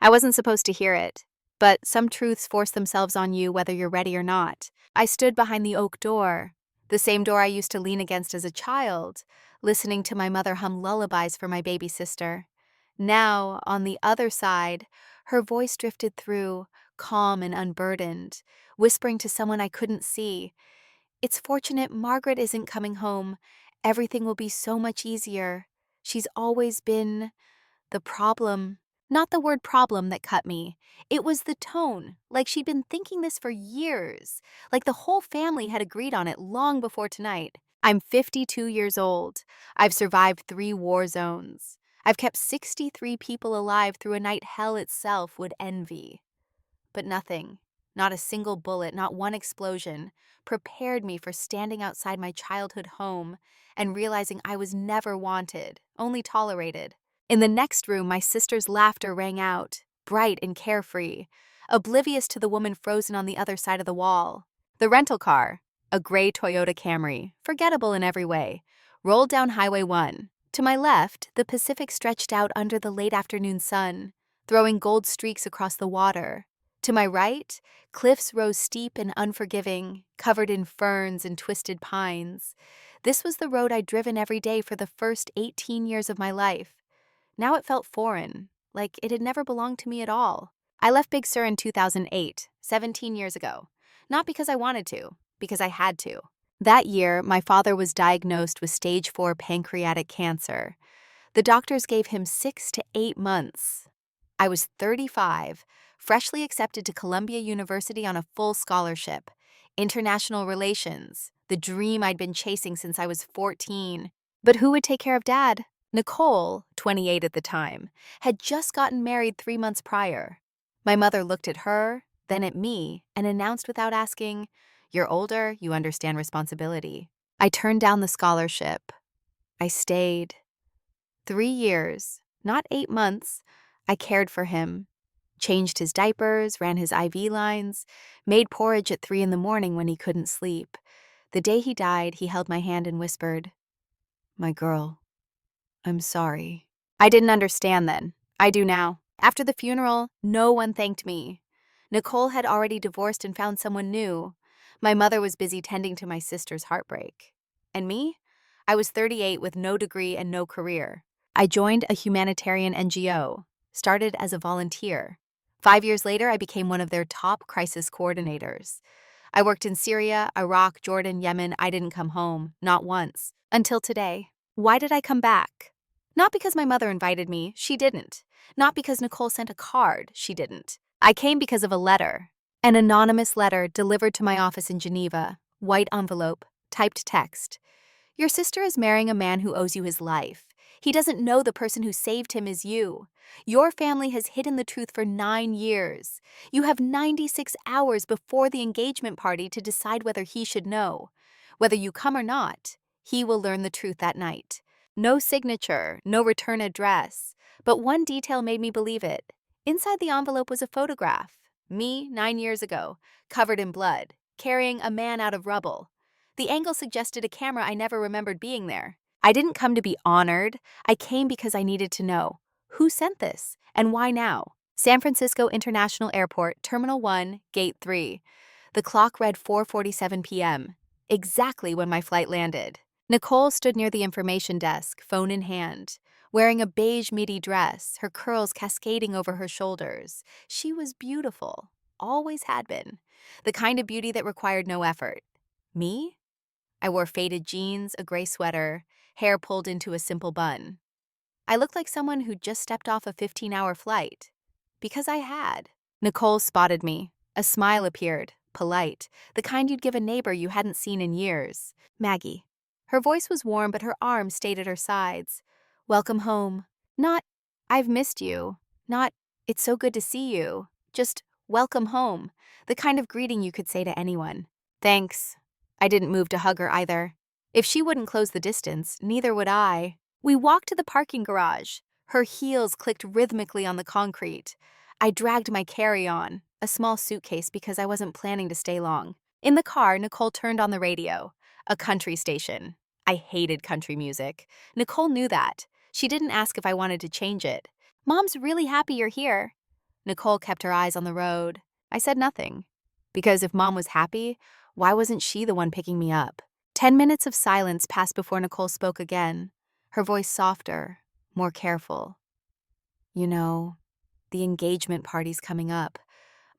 I wasn't supposed to hear it, but some truths force themselves on you whether you're ready or not. I stood behind the oak door, the same door I used to lean against as a child, listening to my mother hum lullabies for my baby sister. Now, on the other side, her voice drifted through, calm and unburdened, whispering to someone I couldn't see. It's fortunate Margaret isn't coming home. Everything will be so much easier. She's always been the problem. Not the word problem that cut me. It was the tone, like she'd been thinking this for years, like the whole family had agreed on it long before tonight. I'm 52 years old. I've survived 3 war zones. I've kept 63 people alive through a night hell itself would envy. But nothing, not a single bullet, not one explosion, prepared me for standing outside my childhood home and realizing I was never wanted, only tolerated. In the next room, my sister's laughter rang out, bright and carefree, oblivious to the woman frozen on the other side of the wall. The rental car, a gray Toyota Camry, forgettable in every way, rolled down Highway 1. To my left, the Pacific stretched out under the late afternoon sun, throwing gold streaks across the water. To my right, cliffs rose steep and unforgiving, covered in ferns and twisted pines. This was the road I'd driven every day for the first 18 years of my life. Now it felt foreign, like it had never belonged to me at all. I left Big Sur in 2008, 17 years ago. Not because I wanted to, because I had to. That year, my father was diagnosed with stage 4 pancreatic cancer. The doctors gave him 6 to 8 months. I was 35, freshly accepted to Columbia University on a full scholarship. International relations, the dream I'd been chasing since I was 14. But who would take care of Dad? Nicole, 28 at the time, had just gotten married 3 months prior. My mother looked at her, then at me, and announced without asking, "You're older, you understand responsibility." I turned down the scholarship. I stayed. 3 years, not 8 months. I cared for him, changed his diapers, ran his IV lines, made porridge at 3 in the morning when he couldn't sleep. The day he died, he held my hand and whispered, "My girl, I'm sorry." I didn't understand then. I do now. After the funeral, no one thanked me. Nicole had already divorced and found someone new. My mother was busy tending to my sister's heartbreak. And me? I was 38 with no degree and no career. I joined a humanitarian NGO, started as a volunteer. 5 years later, I became one of their top crisis coordinators. I worked in Syria, Iraq, Jordan, Yemen. I didn't come home, not once, until today. Why did I come back? Not because my mother invited me, she didn't. Not because Nicole sent a card, she didn't. I came because of a letter. An anonymous letter delivered to my office in Geneva, white envelope, typed text. "Your sister is marrying a man who owes you his life. He doesn't know the person who saved him is you. Your family has hidden the truth for 9 years. You have 96 hours before the engagement party to decide whether he should know. Whether you come or not, he will learn the truth that night." No signature, no return address, but one detail made me believe it. Inside the envelope was a photograph. Me, 9 years ago, covered in blood, carrying a man out of rubble. The angle suggested a camera I never remembered being there. I didn't come to be honored. I came because I needed to know. Who sent this? And why now? San Francisco International Airport, Terminal 1, Gate 3. The clock read 4:47 p.m., exactly when my flight landed. Nicole stood near the information desk, phone in hand, wearing a beige midi dress, her curls cascading over her shoulders. She was beautiful, always had been, the kind of beauty that required no effort. Me? I wore faded jeans, a gray sweater, hair pulled into a simple bun. I looked like someone who'd just stepped off a 15-hour flight. Because I had. Nicole spotted me. A smile appeared, polite, the kind you'd give a neighbor you hadn't seen in years. "Maggie." Her voice was warm, but her arms stayed at her sides. "Welcome home." Not, "I've missed you." Not, "It's so good to see you." Just, "Welcome home." The kind of greeting you could say to anyone. Thanks. I didn't move to hug her either. If she wouldn't close the distance, neither would I. We walked to the parking garage. Her heels clicked rhythmically on the concrete. I dragged my carry-on, a small suitcase because I wasn't planning to stay long. In the car, Nicole turned on the radio. A country station. I hated country music. Nicole knew that. She didn't ask if I wanted to change it. "Mom's really happy you're here." Nicole kept her eyes on the road. I said nothing. Because if Mom was happy, why wasn't she the one picking me up? 10 minutes of silence passed before Nicole spoke again, her voice softer, more careful. You know, the engagement party's coming up.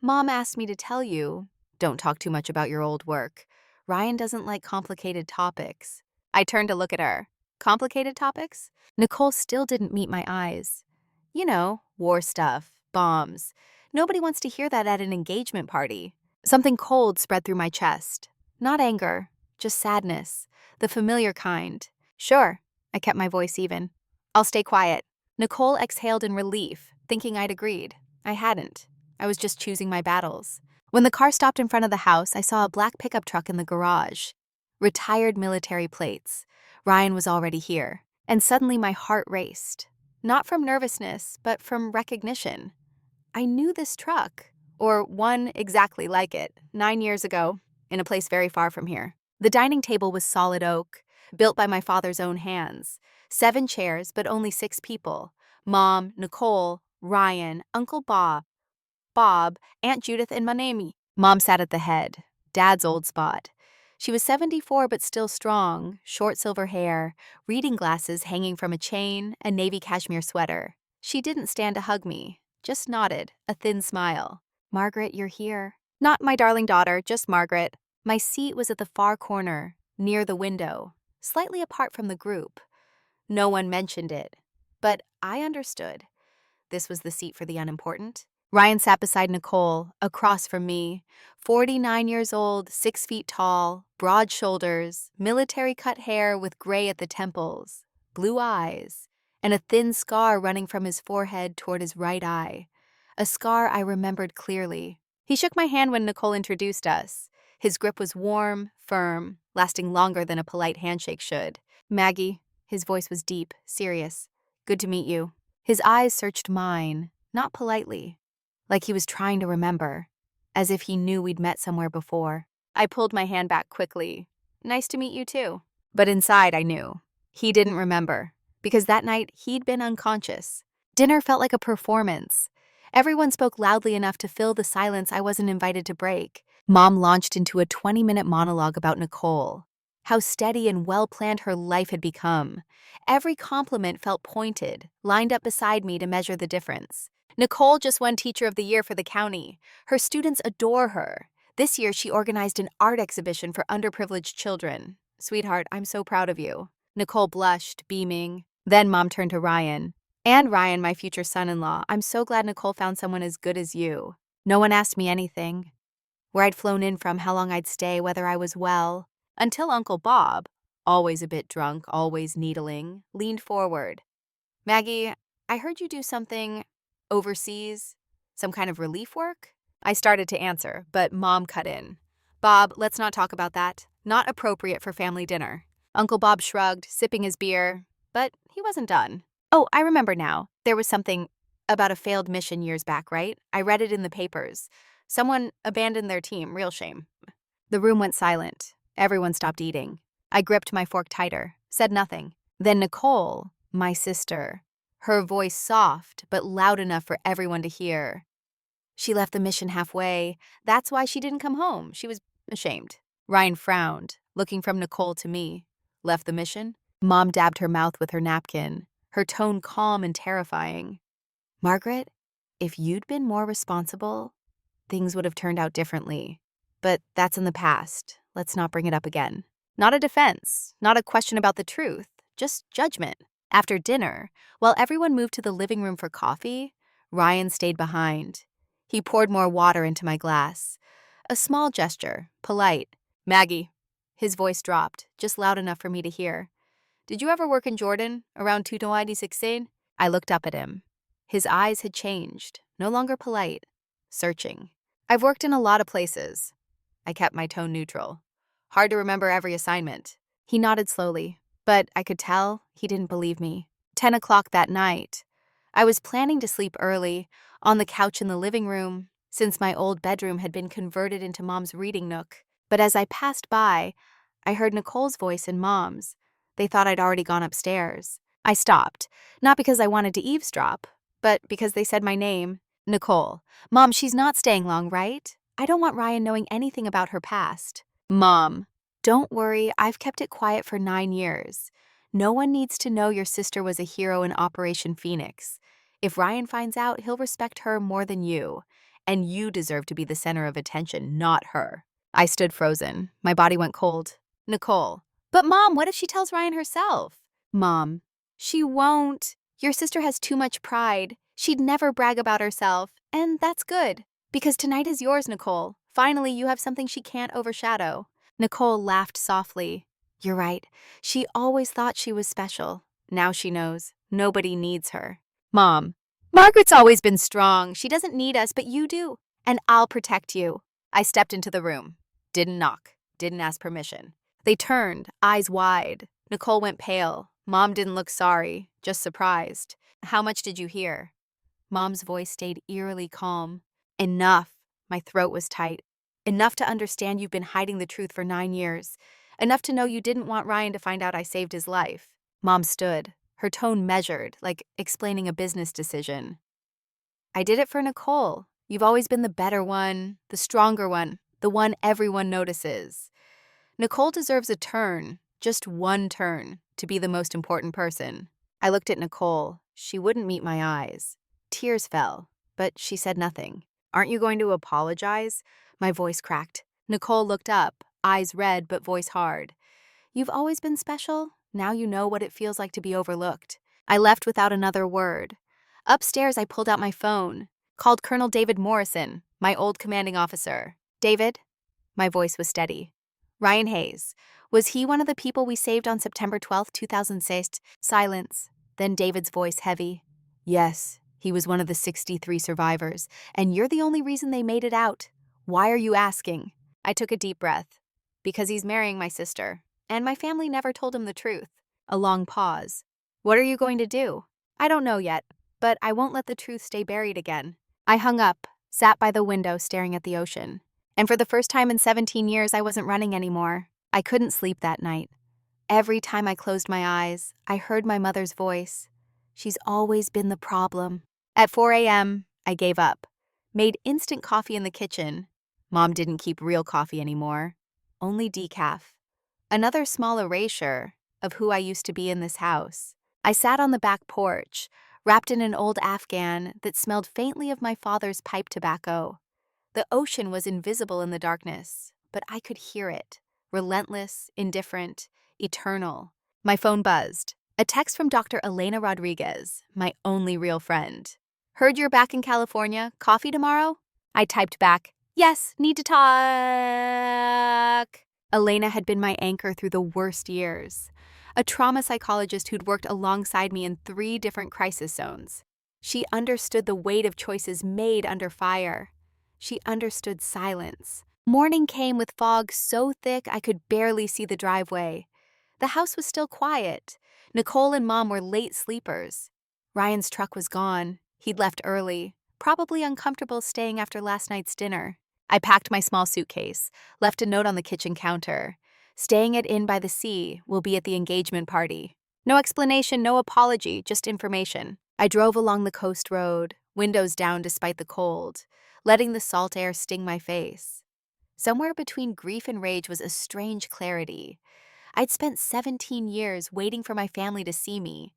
Mom asked me to tell you, don't talk too much about your old work. Ryan doesn't like complicated topics. I turned to look at her. Complicated topics? Nicole still didn't meet my eyes. You know, war stuff, bombs. Nobody wants to hear that at an engagement party. Something cold spread through my chest. Not anger, just sadness. The familiar kind. Sure, I kept my voice even. I'll stay quiet. Nicole exhaled in relief, thinking I'd agreed. I hadn't. I was just choosing my battles. When the car stopped in front of the house, I saw a black pickup truck in the garage. Retired military plates. Ryan was already here. And suddenly my heart raced. Not from nervousness, but from recognition. I knew this truck, or one exactly like it, 9 years ago, in a place very far from here. The dining table was solid oak, built by my father's own hands. 7 chairs, but only 6 people. Mom, Nicole, Ryan, Uncle Bob, Aunt Judith, and Manemi. Mom sat at the head, Dad's old spot. She was 74 but still strong, short silver hair, reading glasses hanging from a chain, a navy cashmere sweater. She didn't stand to hug me, just nodded, a thin smile. Margaret, you're here. Not my darling daughter, just Margaret. My seat was at the far corner, near the window, slightly apart from the group. No one mentioned it, but I understood. This was the seat for the unimportant. Ryan sat beside Nicole, across from me. 49 years old, 6 feet tall, broad shoulders, military-cut hair with gray at the temples, blue eyes, and a thin scar running from his forehead toward his right eye. A scar I remembered clearly. He shook my hand when Nicole introduced us. His grip was warm, firm, lasting longer than a polite handshake should. Maggie, his voice was deep, serious. Good to meet you. His eyes searched mine, not politely, like he was trying to remember, as if he knew we'd met somewhere before. I pulled my hand back quickly. Nice to meet you too. But inside I knew. He didn't remember, because that night he'd been unconscious. Dinner felt like a performance. Everyone spoke loudly enough to fill the silence I wasn't invited to break. Mom launched into a 20-minute monologue about Nicole, how steady and well-planned her life had become. Every compliment felt pointed, lined up beside me to measure the difference. Nicole just won Teacher of the Year for the county. Her students adore her. This year, she organized an art exhibition for underprivileged children. Sweetheart, I'm so proud of you. Nicole blushed, beaming. Then Mom turned to Ryan. And Ryan, my future son-in-law. I'm so glad Nicole found someone as good as you. No one asked me anything. Where I'd flown in from, how long I'd stay, whether I was well. Until Uncle Bob, always a bit drunk, always needling, leaned forward. Maggie, I heard you do something overseas, some kind of relief work? I started to answer, but Mom cut in. Bob, let's not talk about that. Not appropriate for family dinner. Uncle Bob shrugged, sipping his beer, but he wasn't done. Oh, I remember now. There was something about a failed mission years back, right? I read it in the papers. Someone abandoned their team, real shame. The room went silent. Everyone stopped eating. I gripped my fork tighter, said nothing. Then Nicole, my sister, her voice soft but loud enough for everyone to hear. She left the mission halfway. That's why she didn't come home. She was ashamed. Ryan frowned, looking from Nicole to me. Left the mission? Mom dabbed her mouth with her napkin, her tone calm and terrifying. Margaret, if you'd been more responsible, things would have turned out differently. But that's in the past. Let's not bring it up again. Not a defense, not a question about the truth, just judgment. After dinner, while everyone moved to the living room for coffee, Ryan stayed behind. He poured more water into my glass. A small gesture, polite. Maggie. His voice dropped, just loud enough for me to hear. Did you ever work in Jordan, around 2016? I looked up at him. His eyes had changed, no longer polite, searching. I've worked in a lot of places. I kept my tone neutral. Hard to remember every assignment. He nodded slowly, but I could tell he didn't believe me. 10 o'clock that night. I was planning to sleep early, on the couch in the living room, since my old bedroom had been converted into Mom's reading nook. But as I passed by, I heard Nicole's voice and Mom's. They thought I'd already gone upstairs. I stopped, not because I wanted to eavesdrop, but because they said my name. Nicole. Mom, she's not staying long, right? I don't want Ryan knowing anything about her past. Mom. Don't worry, I've kept it quiet for 9 years. No one needs to know your sister was a hero in Operation Phoenix. If Ryan finds out, he'll respect her more than you. And you deserve to be the center of attention, not her. I stood frozen. My body went cold. Nicole. But Mom, what if she tells Ryan herself? Mom. She won't. Your sister has too much pride. She'd never brag about herself. And that's good. Because tonight is yours, Nicole. Finally, you have something she can't overshadow. Nicole laughed softly. You're right. She always thought she was special. Now she knows. Nobody needs her. Mom. Margaret's always been strong. She doesn't need us, but you do. And I'll protect you. I stepped into the room. Didn't knock. Didn't ask permission. They turned, eyes wide. Nicole went pale. Mom didn't look sorry, just surprised. How much did you hear? Mom's voice stayed eerily calm. Enough. My throat was tight. Enough to understand you've been hiding the truth for 9 years. Enough to know you didn't want Ryan to find out I saved his life. Mom stood, her tone measured, like explaining a business decision. I did it for Nicole. You've always been the better one, the stronger one, the one everyone notices. Nicole deserves a turn, just one turn, to be the most important person. I looked at Nicole. She wouldn't meet my eyes. Tears fell, but she said nothing. Aren't you going to apologize? My voice cracked. Nicole looked up, eyes red but voice hard. You've always been special. Now you know what it feels like to be overlooked. I left without another word. Upstairs, I pulled out my phone, called Colonel David Morrison, my old commanding officer. David? My voice was steady. Ryan Hayes. Was he one of the people we saved on September 12, 2006? Silence. Then David's voice heavy. Yes, he was one of the 63 survivors, and you're the only reason they made it out. Why are you asking? I took a deep breath. Because he's marrying my sister, and my family never told him the truth. A long pause. What are you going to do? I don't know yet, but I won't let the truth stay buried again. I hung up, sat by the window staring at the ocean. And for the first time in 17 years, I wasn't running anymore. I couldn't sleep that night. Every time I closed my eyes, I heard my mother's voice. She's always been the problem. At 4 a.m., I gave up. Made instant coffee in the kitchen. Mom didn't keep real coffee anymore. Only decaf. Another small erasure of who I used to be in this house. I sat on the back porch, wrapped in an old Afghan that smelled faintly of my father's pipe tobacco. The ocean was invisible in the darkness, but I could hear it. Relentless, indifferent, eternal. My phone buzzed. A text from Dr. Elena Rodriguez, my only real friend. Heard you're back in California. Coffee tomorrow? I typed back, yes, need to talk. Elena had been my anchor through the worst years. A trauma psychologist who'd worked alongside me in 3 different crisis zones. She understood the weight of choices made under fire. She understood silence. Morning came with fog so thick I could barely see the driveway. The house was still quiet. Nicole and Mom were late sleepers. Ryan's truck was gone. He'd left early, probably uncomfortable staying after last night's dinner. I packed my small suitcase, left a note on the kitchen counter. Staying at Inn by the Sea, will be at the engagement party. No explanation, no apology, just information. I drove along the coast road, windows down despite the cold, letting the salt air sting my face. Somewhere between grief and rage was a strange clarity. I'd spent 17 years waiting for my family to see me,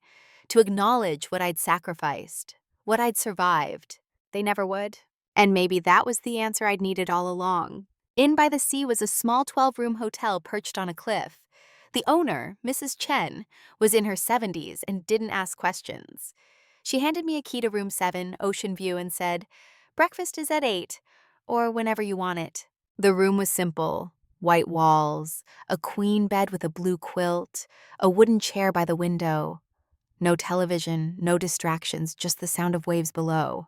to acknowledge what I'd sacrificed, what I'd survived. They never would. And maybe that was the answer I'd needed all along. Inn by the Sea was a small 12-room hotel perched on a cliff. The owner, Mrs. Chen, was in her 70s and didn't ask questions. She handed me a key to room 7, ocean view, and said, breakfast is at 8, or whenever you want it. The room was simple. White walls, a queen bed with a blue quilt, a wooden chair by the window. No television, no distractions, just the sound of waves below.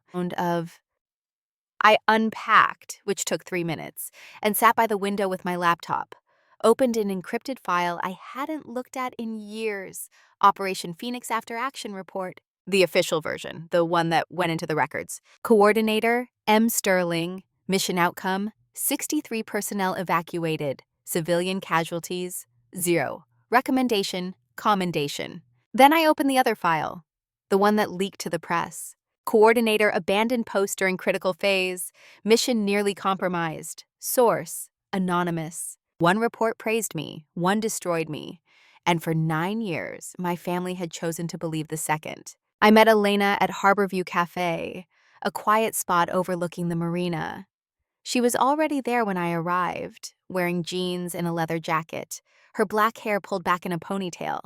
I unpacked, which took 3 minutes, and sat by the window with my laptop. Opened an encrypted file I hadn't looked at in years. Operation Phoenix After Action Report. The official version, the one that went into the records. Coordinator, M. Sterling. Mission outcome, 63 personnel evacuated. Civilian casualties, 0. Recommendation, commendation. Then I opened the other file, the one that leaked to the press. Coordinator abandoned post during critical phase. Mission nearly compromised. Source, anonymous. One report praised me, one destroyed me. And for 9 years, my family had chosen to believe the second. I met Elena at Harborview Cafe, a quiet spot overlooking the marina. She was already there when I arrived, wearing jeans and a leather jacket, her black hair pulled back in a ponytail.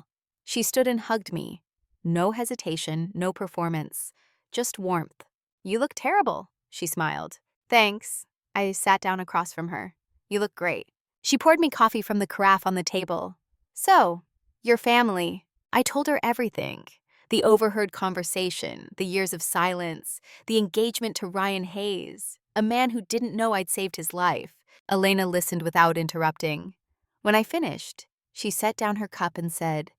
She stood and hugged me. No hesitation, no performance, just warmth. "You look terrible," she smiled. "Thanks." I sat down across from her. "You look great." She poured me coffee from the carafe on the table. "So, your family." I told her everything. The overheard conversation, the years of silence, the engagement to Ryan Hayes, a man who didn't know I'd saved his life. Elena listened without interrupting. When I finished, she set down her cup and said,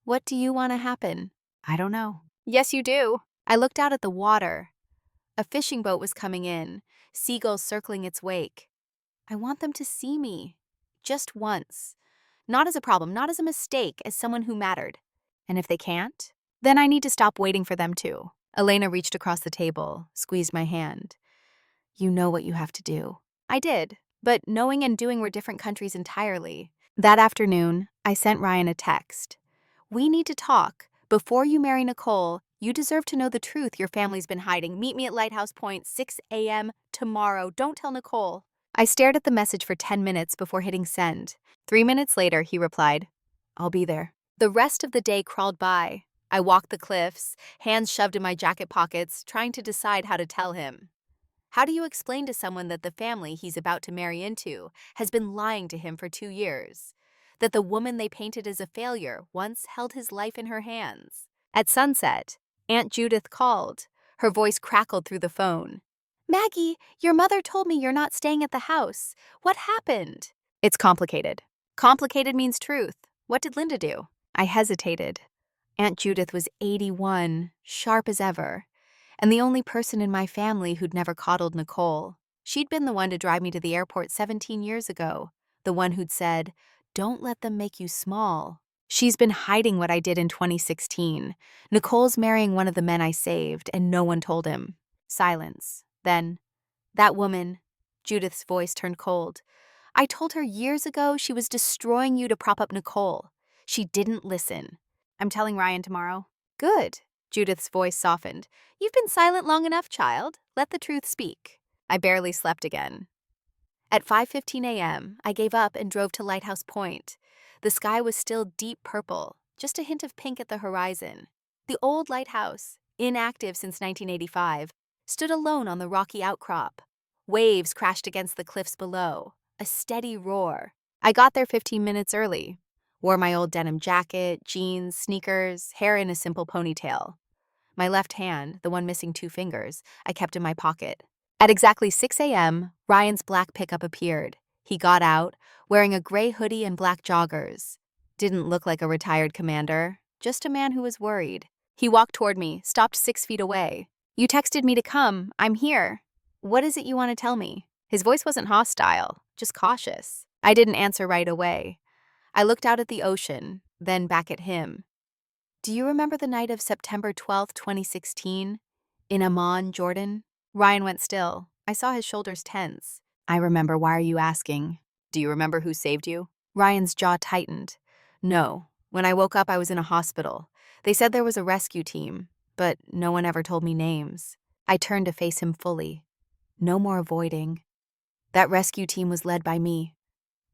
"What do you want to happen?" "I don't know." "Yes, you do." I looked out at the water. A fishing boat was coming in, seagulls circling its wake. "I want them to see me. Just once. Not as a problem, not as a mistake, as someone who mattered. And if they can't, then I need to stop waiting for them to." Elena reached across the table, squeezed my hand. "You know what you have to do." I did, but knowing and doing were different countries entirely. That afternoon, I sent Ryan a text. "We need to talk. Before you marry Nicole, you deserve to know the truth your family's been hiding. Meet me at Lighthouse Point, 6 a.m. tomorrow. Don't tell Nicole." I stared at the message for 10 minutes before hitting send. 3 minutes later, he replied, "I'll be there." The rest of the day crawled by. I walked the cliffs, hands shoved in my jacket pockets, trying to decide how to tell him. How do you explain to someone that the family he's about to marry into has been lying to him for 2 years? That the woman they painted as a failure once held his life in her hands? At sunset, Aunt Judith called. Her voice crackled through the phone. "Maggie, your mother told me you're not staying at the house. What happened?" "It's complicated." Complicated means truth. What did Linda do? I hesitated. Aunt Judith was 81, sharp as ever, and the only person in my family who'd never coddled Nicole. She'd been the one to drive me to the airport 17 years ago, the one who'd said, "Don't let them make you small." She's been hiding what I did in 2016. Nicole's marrying one of the men I saved, and no one told him. Silence. Then, "That woman," Judith's voice turned cold. "I told her years ago she was destroying you to prop up Nicole. She didn't listen." "I'm telling Ryan tomorrow." "Good." Judith's voice softened. "You've been silent long enough, child. Let the truth speak." I barely slept again. At 5:15 a.m., I gave up and drove to Lighthouse Point. The sky was still deep purple, just a hint of pink at the horizon. The old lighthouse, inactive since 1985, stood alone on the rocky outcrop. Waves crashed against the cliffs below, a steady roar. I got there 15 minutes early. Wore my old denim jacket, jeans, sneakers, hair in a simple ponytail. My left hand, the one missing 2 fingers, I kept in my pocket. At exactly 6 a.m., Ryan's black pickup appeared. He got out, wearing a gray hoodie and black joggers. Didn't look like a retired commander, just a man who was worried. He walked toward me, stopped 6 feet away. "You texted me to come. I'm here. What is it you want to tell me?" His voice wasn't hostile, just cautious. I didn't answer right away. I looked out at the ocean, then back at him. "Do you remember the night of September 12, 2016? In Amman, Jordan?" Ryan went still. I saw his shoulders tense. "I remember. Why are you asking?" "Do you remember who saved you?" Ryan's jaw tightened. "No. When I woke up, I was in a hospital. They said there was a rescue team, but no one ever told me names." I turned to face him fully. No more avoiding. "That rescue team was led by me.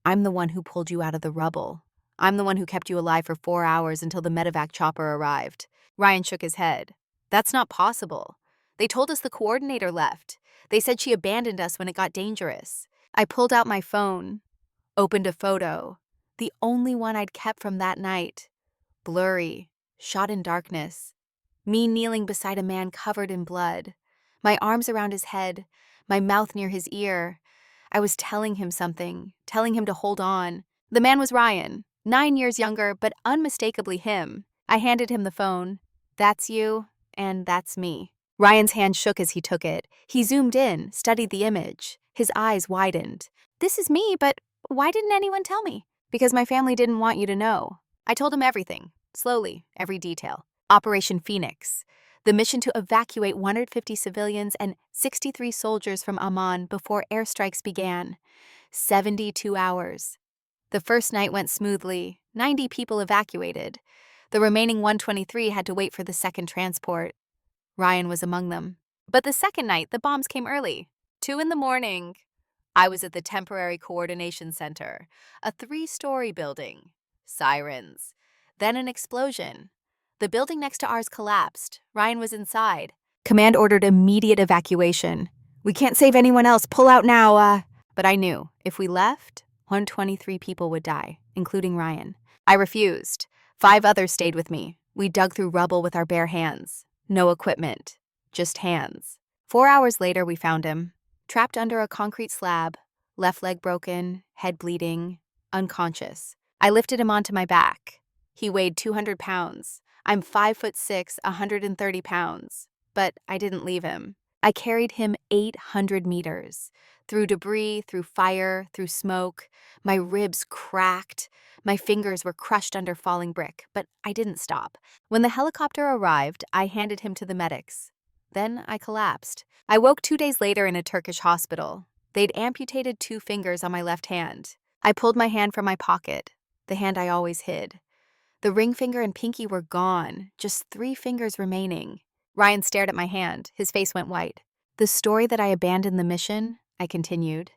I'm the one who pulled you out of the rubble. I'm the one who kept you alive for 4 hours until the medevac chopper arrived." Ryan shook his head. "That's not possible. They told us the coordinator left. They said she abandoned us when it got dangerous." I pulled out my phone, opened a photo, the only one I'd kept from that night. Blurry, shot in darkness. Me kneeling beside a man covered in blood, my arms around his head, my mouth near his ear. I was telling him something, telling him to hold on. The man was Ryan, 9 years younger, but unmistakably him. I handed him the phone. "That's you, and that's me." Ryan's hand shook as he took it. He zoomed in, studied the image. His eyes widened. "This is me, but why didn't anyone tell me?" "Because my family didn't want you to know." I told him everything, slowly, every detail. Operation Phoenix, The mission to evacuate 150 civilians and 63 soldiers from Amman before airstrikes began. 72 hours. The first night went smoothly, 90 people evacuated. The remaining 123 had to wait for the second transport. Ryan was among them. But the second night, the bombs came early. 2 in the morning. I was at the Temporary Coordination Center, a 3-story building. Sirens. Then an explosion. The building next to ours collapsed. Ryan was inside. Command ordered immediate evacuation. "We can't save anyone else. Pull out now, But I knew, if we left, 123 people would die, including Ryan. I refused. 5 others stayed with me. We dug through rubble with our bare hands. No equipment. Just hands. 4 hours later, we found him. Trapped under a concrete slab. Left leg broken, head bleeding, unconscious. I lifted him onto my back. He weighed 200 pounds. I'm 5'6", 130 pounds. But I didn't leave him. I carried him 800 meters. Through debris, through fire, through smoke. My ribs cracked. My fingers were crushed under falling brick, but I didn't stop. When the helicopter arrived, I handed him to the medics. Then I collapsed. I woke 2 days later in a Turkish hospital. They'd amputated 2 fingers on my left hand. I pulled my hand from my pocket, the hand I always hid. The ring finger and pinky were gone, just 3 fingers remaining. Ryan stared at my hand. His face went white. "The story that I abandoned the mission," I continued.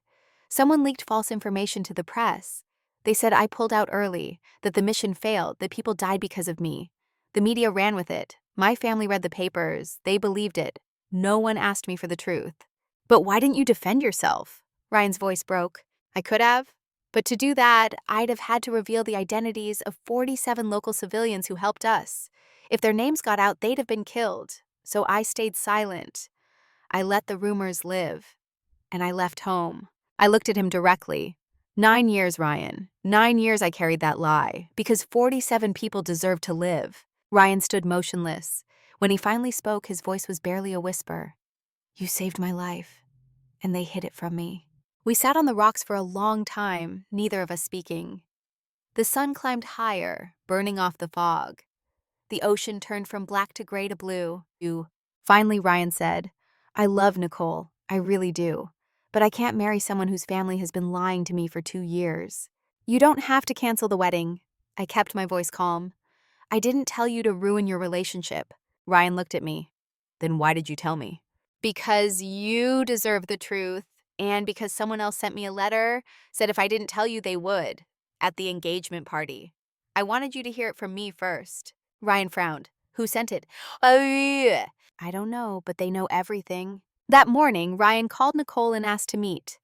"Someone leaked false information to the press. They said I pulled out early, that the mission failed, that people died because of me. The media ran with it. My family read the papers. They believed it. No one asked me for the truth." "But why didn't you defend yourself?" Ryan's voice broke. "I could have. But to do that, I'd have had to reveal the identities of 47 local civilians who helped us. If their names got out, they'd have been killed. So I stayed silent. I let the rumors live. And I left home." I looked at him directly. 9 years, Ryan. 9 years I carried that lie, because 47 people deserve to live. Ryan stood motionless. When he finally spoke, his voice was barely a whisper. "You saved my life, and they hid it from me." We sat on the rocks for a long time, neither of us speaking. The sun climbed higher, burning off the fog. The ocean turned from black to gray to blue. Finally, Ryan said, "I love Nicole, I really do. But I can't marry someone whose family has been lying to me for 2 years. You don't have to cancel the wedding." I kept my voice calm. "I didn't tell you to ruin your relationship." Ryan looked at me. "Then why did you tell me?" "Because you deserve the truth, and because someone else sent me a letter, said if I didn't tell you they would, at the engagement party. I wanted you to hear it from me first." Ryan frowned. "Who sent it?" "I don't know, but they know everything." That morning, Ryan called Nicole and asked to meet.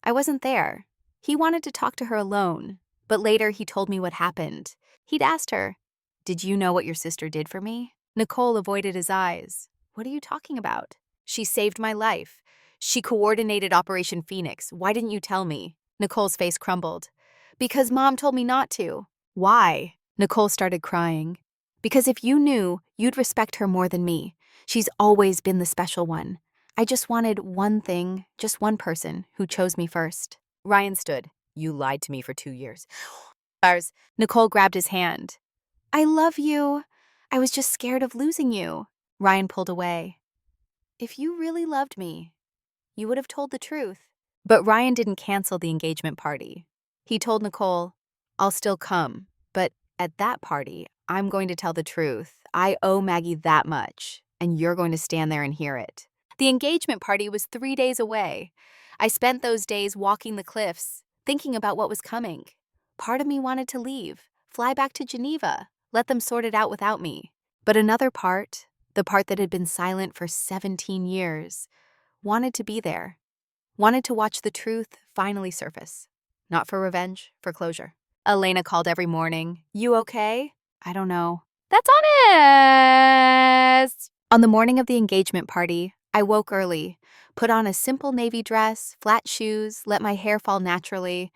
I wasn't there. He wanted to talk to her alone, but later he told me what happened. He'd asked her, "Did you know what your sister did for me?" Nicole avoided his eyes. "What are you talking about?" "She saved my life. She coordinated Operation Phoenix. Why didn't you tell me?" Nicole's face crumbled. "Because Mom told me not to." "Why?" Nicole started crying. "Because if you knew, you'd respect her more than me. She's always been the special one. I just wanted one thing, just one person, who chose me first." Ryan stood. "You lied to me for 2 years." Nicole grabbed his hand. "I love you. I was just scared of losing you." Ryan pulled away. "If you really loved me, you would have told the truth." But Ryan didn't cancel the engagement party. He told Nicole, "I'll still come, but at that party, I'm going to tell the truth. I owe Maggie that much, and you're going to stand there and hear it." The engagement party was 3 days away. I spent those days walking the cliffs, thinking about what was coming. Part of me wanted to leave, fly back to Geneva, let them sort it out without me. But another part, the part that had been silent for 17 years, wanted to be there, wanted to watch the truth finally surface. Not for revenge, for closure. Elena called every morning. "You okay?" "I don't know." "That's honest." On the morning of the engagement party, I woke early, put on a simple navy dress, flat shoes, let my hair fall naturally.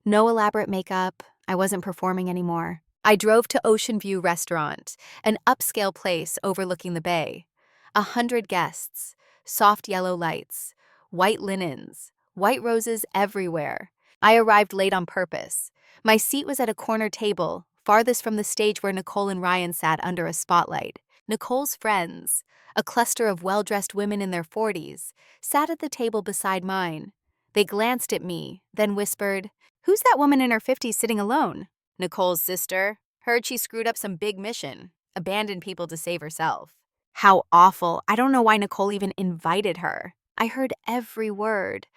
No elaborate makeup. I wasn't performing anymore. I drove to Ocean View Restaurant, an upscale place overlooking the bay. 100 guests, soft yellow lights, white linens, white roses everywhere. I arrived late on purpose. My seat was at a corner table, farthest from the stage where Nicole and Ryan sat under a spotlight. Nicole's friends, a cluster of well-dressed women in their 40s, sat at the table beside mine. They glanced at me, then whispered, "Who's that woman in her 50s sitting alone?" "Nicole's sister. Heard she screwed up some big mission. Abandoned people to save herself." How awful. I don't know why Nicole even invited her. I heard every word,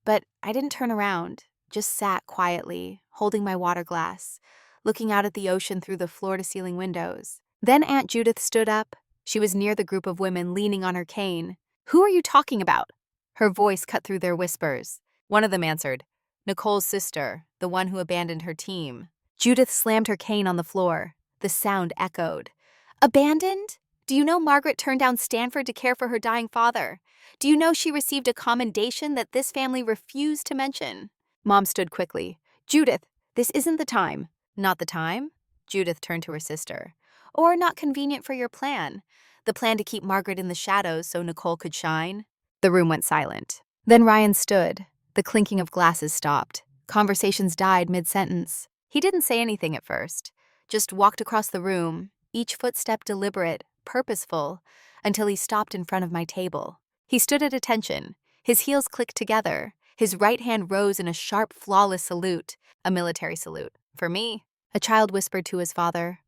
but I didn't turn around, just sat quietly, holding my water glass, looking out at the ocean through the floor-to-ceiling windows. Then Aunt Judith stood up. She was near the group of women leaning on her cane. "Who are you talking about?" Her voice cut through their whispers. One of them answered, "Nicole's sister, the one who abandoned her team." Judith slammed her cane on the floor. The sound echoed. "Abandoned? Do you know Margaret turned down Stanford to care for her dying father? Do you know she received a commendation that this family refused to mention?" Mom stood quickly. "Judith, this isn't the time." "Not the time?" Judith turned to her sister. "Or not convenient for your plan? The plan to keep Margaret in the shadows so Nicole could shine?" The room went silent. Then Ryan stood. The clinking of glasses stopped. Conversations died mid-sentence. He didn't say anything at first, just walked across the room, each footstep deliberate, purposeful, until he stopped in front of my table. He stood at attention. His heels clicked together. His right hand rose in a sharp, flawless salute, a military salute. For me. A child whispered to his father,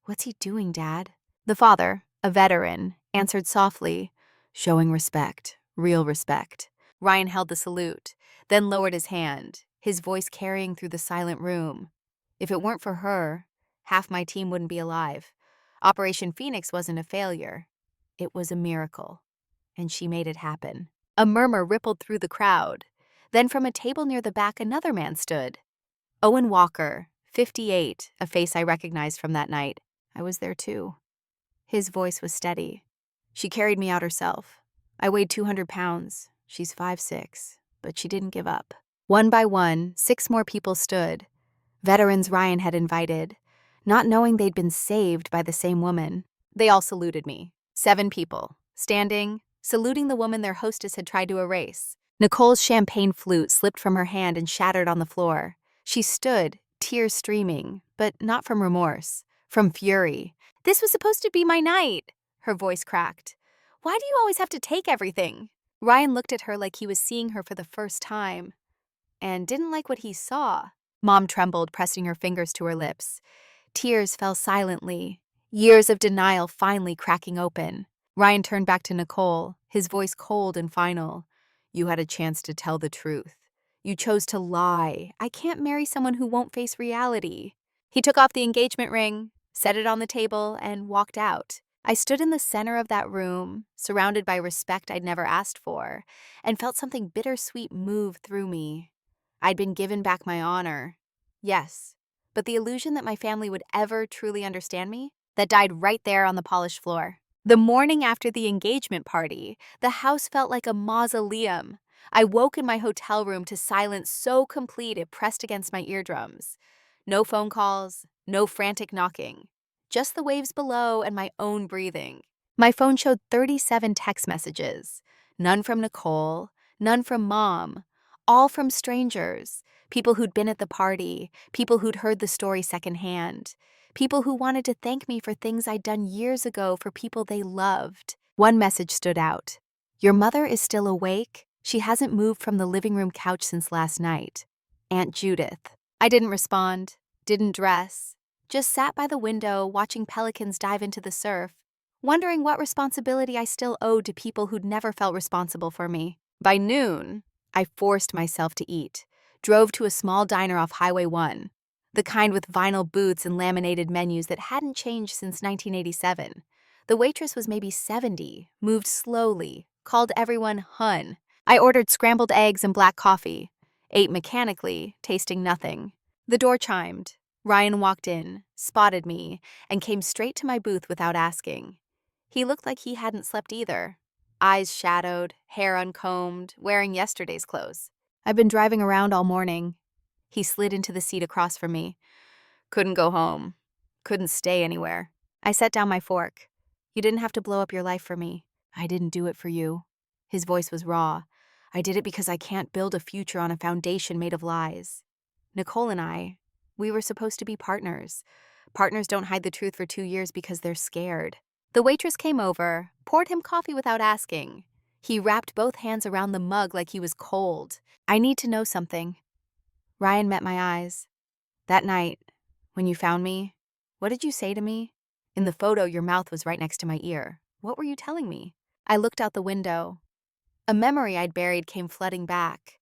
"What's he doing, Dad?" The father, a veteran, answered softly, "Showing respect, real respect." Ryan held the salute, then lowered his hand, his voice carrying through the silent room. "If it weren't for her, half my team wouldn't be alive. Operation Phoenix wasn't a failure. It was a miracle. And she made it happen." A murmur rippled through the crowd. Then from a table near the back, another man stood. Owen Walker, 58, a face I recognized from that night. I was there too. His voice was steady. "She carried me out herself. I weighed 200 pounds. She's 5'6", but she didn't give up." One by one, 6 more people stood. Veterans Ryan had invited, not knowing they'd been saved by the same woman. They all saluted me. 7 people, standing, saluting the woman their hostess had tried to erase. Nicole's champagne flute slipped from her hand and shattered on the floor. She stood, tears streaming, but not from remorse, from fury. "This was supposed to be my night," her voice cracked. "Why do you always have to take everything?" Ryan looked at her like he was seeing her for the first time, and didn't like what he saw. Mom trembled, pressing her fingers to her lips. Tears fell silently, years of denial finally cracking open. Ryan turned back to Nicole, his voice cold and final. "You had a chance to tell the truth. You chose to lie. I can't marry someone who won't face reality." He took off the engagement ring, set it on the table, and walked out. I stood in the center of that room, surrounded by respect I'd never asked for, and felt something bittersweet move through me. I'd been given back my honor. Yes, but the illusion that my family would ever truly understand me, that died right there on the polished floor. The morning after the engagement party, the house felt like a mausoleum. I woke in my hotel room to silence so complete it pressed against my eardrums. No phone calls, no frantic knocking, just the waves below and my own breathing. My phone showed 37 text messages, none from Nicole, none from Mom, all from strangers, people who'd been at the party, people who'd heard the story secondhand, people who wanted to thank me for things I'd done years ago for people they loved. One message stood out. "Your mother is still awake. She hasn't moved from the living room couch since last night. Aunt Judith." I didn't respond, didn't dress, just sat by the window watching pelicans dive into the surf, wondering what responsibility I still owed to people who'd never felt responsible for me. By noon, I forced myself to eat, drove to a small diner off Highway 1, the kind with vinyl booths and laminated menus that hadn't changed since 1987. The waitress was maybe 70, moved slowly, called everyone hun. I ordered scrambled eggs and black coffee, ate mechanically, tasting nothing. The door chimed. Ryan walked in, spotted me, and came straight to my booth without asking. He looked like he hadn't slept either. Eyes shadowed, hair uncombed, wearing yesterday's clothes. "I've been driving around all morning." He slid into the seat across from me. "Couldn't go home. Couldn't stay anywhere." I set down my fork. "You didn't have to blow up your life for me. I didn't do it for you." His voice was raw. "I did it because I can't build a future on a foundation made of lies. Nicole and I, we were supposed to be partners. Partners don't hide the truth for 2 years because they're scared." The waitress came over, poured him coffee without asking. He wrapped both hands around the mug like he was cold. I need to know something. Ryan met my eyes. That night, when you found me, what did you say to me? In the photo, your mouth was right next to my ear. What were you telling me? I looked out the window. A memory I'd buried came flooding back.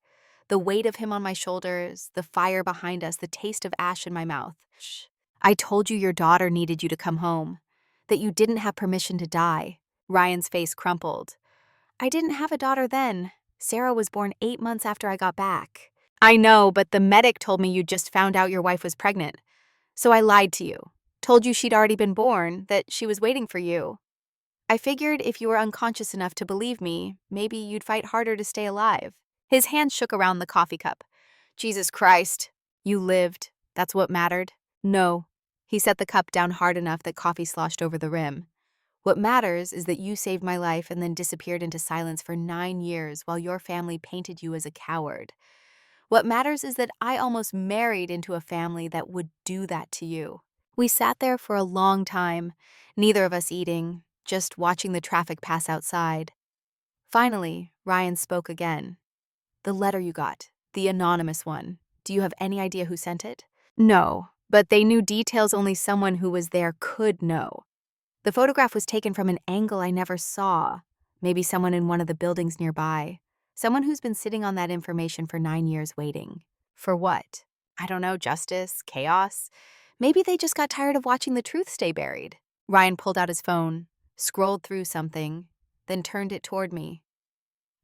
The weight of him on my shoulders, the fire behind us, the taste of ash in my mouth. Shh. I told you your daughter needed you to come home, that you didn't have permission to die. Ryan's face crumpled. I didn't have a daughter then. Sarah was born 8 months after I got back. I know, but the medic told me you just found out your wife was pregnant. So I lied to you. Told you she'd already been born, that she was waiting for you. I figured if you were unconscious enough to believe me, maybe you'd fight harder to stay alive. His hand shook around the coffee cup. Jesus Christ. You lived. That's what mattered. No. He set the cup down hard enough that coffee sloshed over the rim. What matters is that you saved my life and then disappeared into silence for 9 years while your family painted you as a coward. What matters is that I almost married into a family that would do that to you. We sat there for a long time, neither of us eating, just watching the traffic pass outside. Finally, Ryan spoke again. The letter you got, the anonymous one. Do you have any idea who sent it? No, but they knew details only someone who was there could know. The photograph was taken from an angle I never saw. Maybe someone in one of the buildings nearby. Someone who's been sitting on that information for 9 years waiting. For what? I don't know, justice, chaos? Maybe they just got tired of watching the truth stay buried. Ryan pulled out his phone, scrolled through something, then turned it toward me.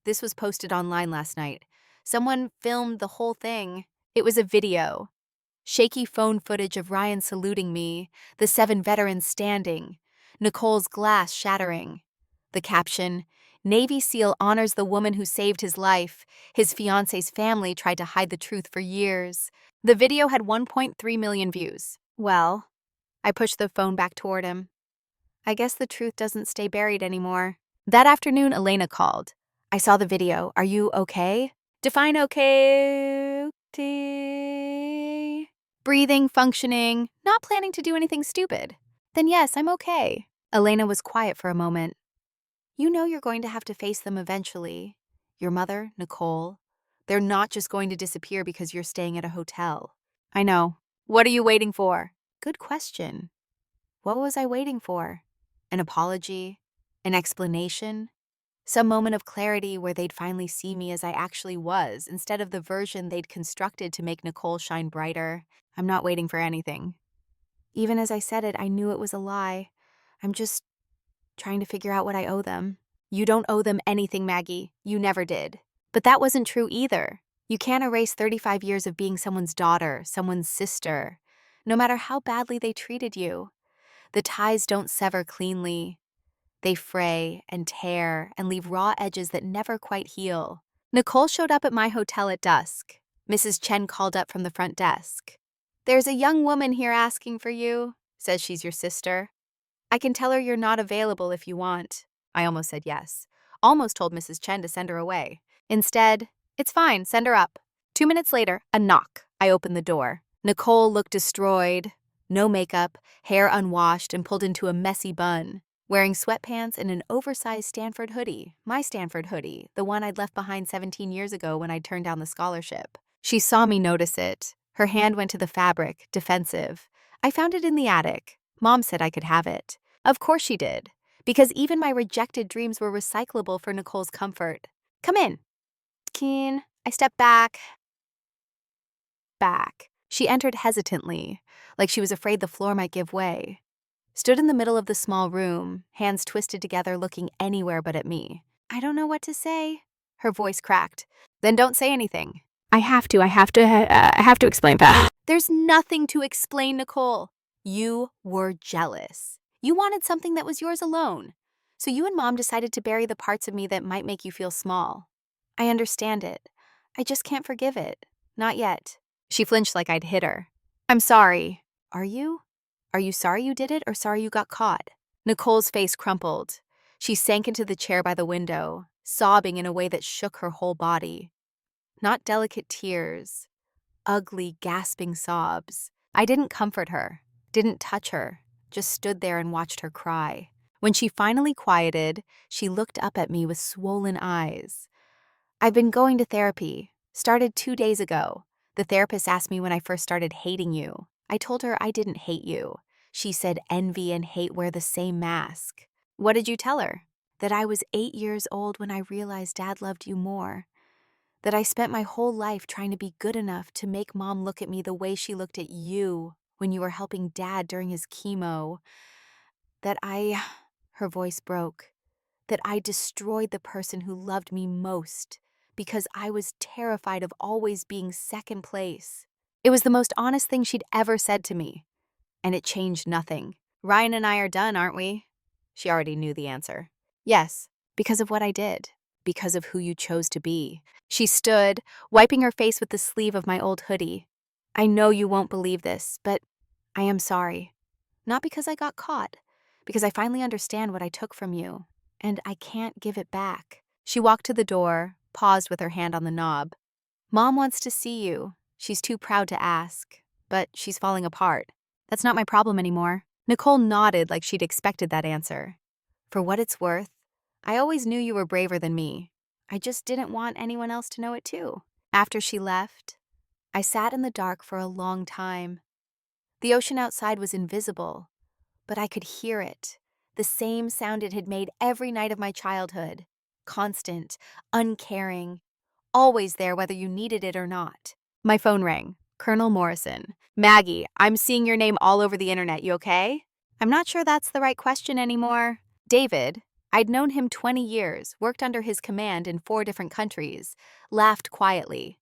This was posted online last night. Someone filmed the whole thing. It was a video. Shaky phone footage of Ryan saluting me, the 7 veterans standing, Nicole's glass shattering. The caption, Navy SEAL honors the woman who saved his life. His fiancé's family tried to hide the truth for years. The video had 1.3 million views. Well, I pushed the phone back toward him. I guess the truth doesn't stay buried anymore. That afternoon, Elena called. I saw the video. Are you okay? Define okay. Breathing, functioning, not planning to do anything stupid. Then yes, I'm okay. Elena was quiet for a moment. You know you're going to have to face them eventually. Your mother, Nicole. They're not just going to disappear because you're staying at a hotel. I know. What are you waiting for? Good question. What was I waiting for? An apology? An explanation? Some moment of clarity where they'd finally see me as I actually was, instead of the version they'd constructed to make Nicole shine brighter. I'm not waiting for anything. Even as I said it, I knew it was a lie. I'm just trying to figure out what I owe them. You don't owe them anything, Maggie. You never did. But that wasn't true either. You can't erase 35 years of being someone's daughter, someone's sister, no matter how badly they treated you. The ties don't sever cleanly. They fray and tear and leave raw edges that never quite heal. Nicole showed up at my hotel at dusk. Mrs. Chen called up from the front desk. There's a young woman here asking for you. Says she's your sister. I can tell her you're not available if you want. I almost said yes. Almost told Mrs. Chen to send her away. Instead, it's fine, send her up. 2 minutes later, a knock. I opened the door. Nicole looked destroyed. No makeup, hair unwashed and pulled into a messy bun. Wearing sweatpants and an oversized Stanford hoodie. My Stanford hoodie, the one I'd left behind 17 years ago when I'd turned down the scholarship. She saw me notice it. Her hand went to the fabric, defensive. I found it in the attic. Mom said I could have it. Of course she did, because even my rejected dreams were recyclable for Nicole's comfort. Come in. Keen. I stepped back. She entered hesitantly, like she was afraid the floor might give way. Stood in the middle of the small room, hands twisted together, looking anywhere but at me. I don't know what to say. Her voice cracked. Then don't say anything. I have to explain that. There's nothing to explain, Nicole. You were jealous. You wanted something that was yours alone. So you and Mom decided to bury the parts of me that might make you feel small. I understand it. I just can't forgive it. Not yet. She flinched like I'd hit her. I'm sorry. Are you? Are you sorry you did it or sorry you got caught? Nicole's face crumpled. She sank into the chair by the window, sobbing in a way that shook her whole body. Not delicate tears. Ugly, gasping sobs. I didn't comfort her, didn't touch her, just stood there and watched her cry. When she finally quieted, she looked up at me with swollen eyes. I've been going to therapy. Started 2 days ago. The therapist asked me when I first started hating you. I told her I didn't hate you. She said envy and hate wear the same mask. What did you tell her? That I was 8 years old when I realized Dad loved you more. That I spent my whole life trying to be good enough to make Mom look at me the way she looked at you when you were helping Dad during his chemo. That her voice broke, that I destroyed the person who loved me most because I was terrified of always being second place. It was the most honest thing she'd ever said to me, and it changed nothing. Ryan and I are done, aren't we? She already knew the answer. Yes, because of what I did, because of who you chose to be. She stood, wiping her face with the sleeve of my old hoodie. I know you won't believe this, but I am sorry. Not because I got caught, because I finally understand what I took from you, and I can't give it back. She walked to the door, paused with her hand on the knob. Mom wants to see you. She's too proud to ask, but she's falling apart. That's not my problem anymore. Nicole nodded like she'd expected that answer. For what it's worth, I always knew you were braver than me. I just didn't want anyone else to know it too. After she left, I sat in the dark for a long time. The ocean outside was invisible, but I could hear it. The same sound it had made every night of my childhood. Constant, uncaring, always there whether you needed it or not. My phone rang. Colonel Morrison. Maggie, I'm seeing your name all over the internet. You okay? I'm not sure that's the right question anymore. David, I'd known him 20 years, worked under his command in 4 different countries, laughed quietly.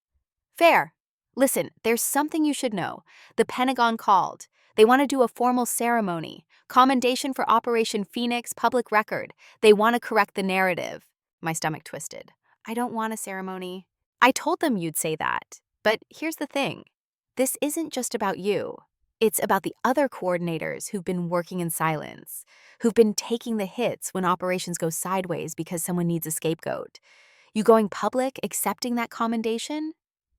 Fair. Listen, there's something you should know. The Pentagon called. They want to do a formal ceremony. Commendation for Operation Phoenix, public record. They want to correct the narrative. My stomach twisted. I don't want a ceremony. I told them you'd say that. But here's the thing. This isn't just about you. It's about the other coordinators who've been working in silence, who've been taking the hits when operations go sideways because someone needs a scapegoat. You going public, accepting that commendation?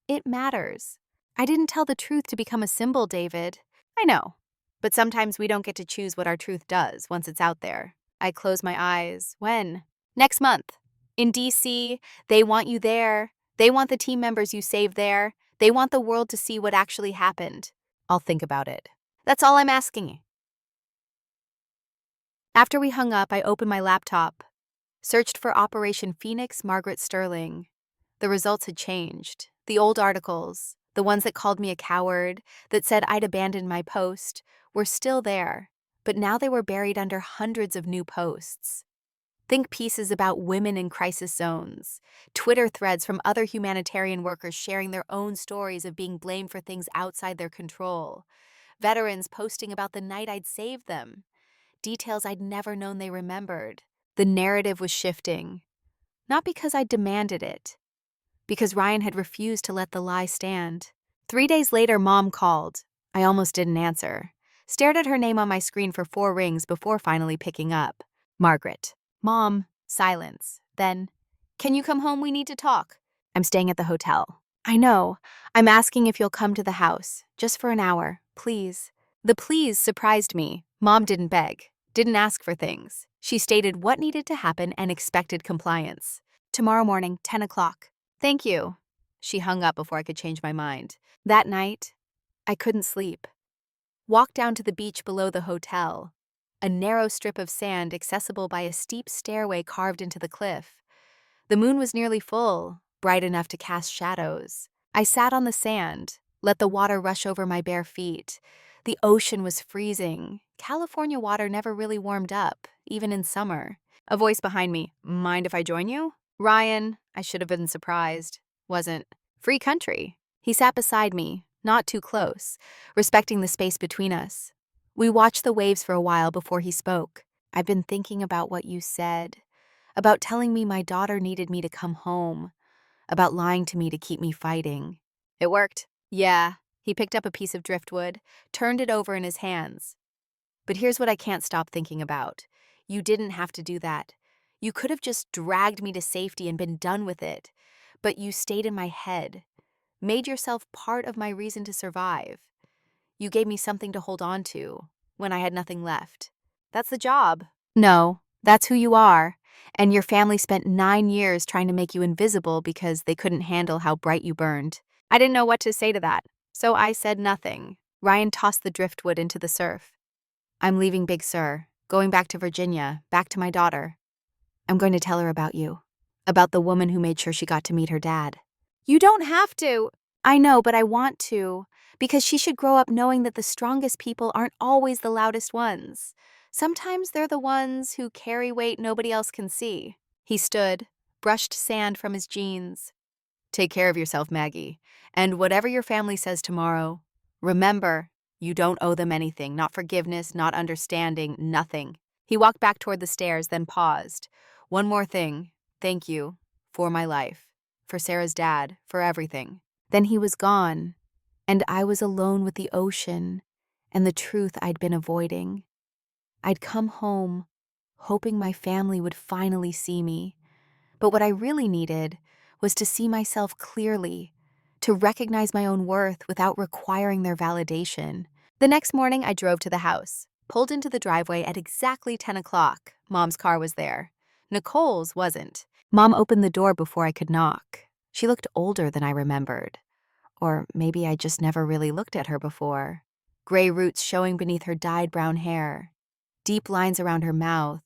It matters. I didn't tell the truth to become a symbol, David. I know. But sometimes we don't get to choose what our truth does once it's out there. I close my eyes. When? Next month. In DC, they want you there. They want the team members you saved there. They want the world to see what actually happened. I'll think about it. That's all I'm asking. After we hung up, I opened my laptop. Searched for Operation Phoenix Margaret Sterling. The results had changed. The old articles, the ones that called me a coward, that said I'd abandoned my post, were still there, but now they were buried under hundreds of new posts. Think pieces about women in crisis zones, Twitter threads from other humanitarian workers sharing their own stories of being blamed for things outside their control, veterans posting about the night I'd saved them, details I'd never known they remembered. The narrative was shifting, not because I demanded it, because Ryan had refused to let the lie stand. 3 days later, Mom called. I almost didn't answer. Stared at her name on my screen for 4 rings before finally picking up. Margaret. Mom. Silence. Then, can you come home? We need to talk. I'm staying at the hotel. I know. I'm asking if you'll come to the house. Just for an hour, please. The please surprised me. Mom didn't beg. Didn't ask for things. She stated what needed to happen and expected compliance. Tomorrow morning, 10 o'clock. Thank you. She hung up before I could change my mind. That night, I couldn't sleep. Walked down to the beach below the hotel, a narrow strip of sand accessible by a steep stairway carved into the cliff. The moon was nearly full, bright enough to cast shadows. I sat on the sand, let the water rush over my bare feet. The ocean was freezing. California water never really warmed up, even in summer. A voice behind me, mind if I join you? Ryan, I should have been surprised, wasn't. Free country. He sat beside me, not too close, respecting the space between us. We watched the waves for a while before he spoke. I've been thinking about what you said, about telling me my daughter needed me to come home, about lying to me to keep me fighting. It worked. Yeah. He picked up a piece of driftwood, turned it over in his hands. But here's what I can't stop thinking about. You didn't have to do that. You could have just dragged me to safety and been done with it. But you stayed in my head, made yourself part of my reason to survive. You gave me something to hold on to when I had nothing left. That's the job. No, that's who you are. And your family spent 9 years trying to make you invisible because they couldn't handle how bright you burned. I didn't know what to say to that, so I said nothing. Ryan tossed the driftwood into the surf. I'm leaving Big Sur, going back to Virginia, back to my daughter. I'm going to tell her about you. About the woman who made sure she got to meet her dad. You don't have to. I know, but I want to. Because she should grow up knowing that the strongest people aren't always the loudest ones. Sometimes they're the ones who carry weight nobody else can see. He stood, brushed sand from his jeans. Take care of yourself, Maggie. And whatever your family says tomorrow, remember, you don't owe them anything. Not forgiveness, not understanding, nothing. He walked back toward the stairs, then paused. One more thing. Thank you. For my life. For Sarah's dad. For everything. Then he was gone, and I was alone with the ocean and the truth I'd been avoiding. I'd come home, hoping my family would finally see me. But what I really needed was to see myself clearly, to recognize my own worth without requiring their validation. The next morning, I drove to the house, pulled into the driveway at exactly 10 o'clock. Mom's car was there. Nicole's wasn't. Mom opened the door before I could knock. She looked older than I remembered. Or maybe I just never really looked at her before. Gray roots showing beneath her dyed brown hair. Deep lines around her mouth.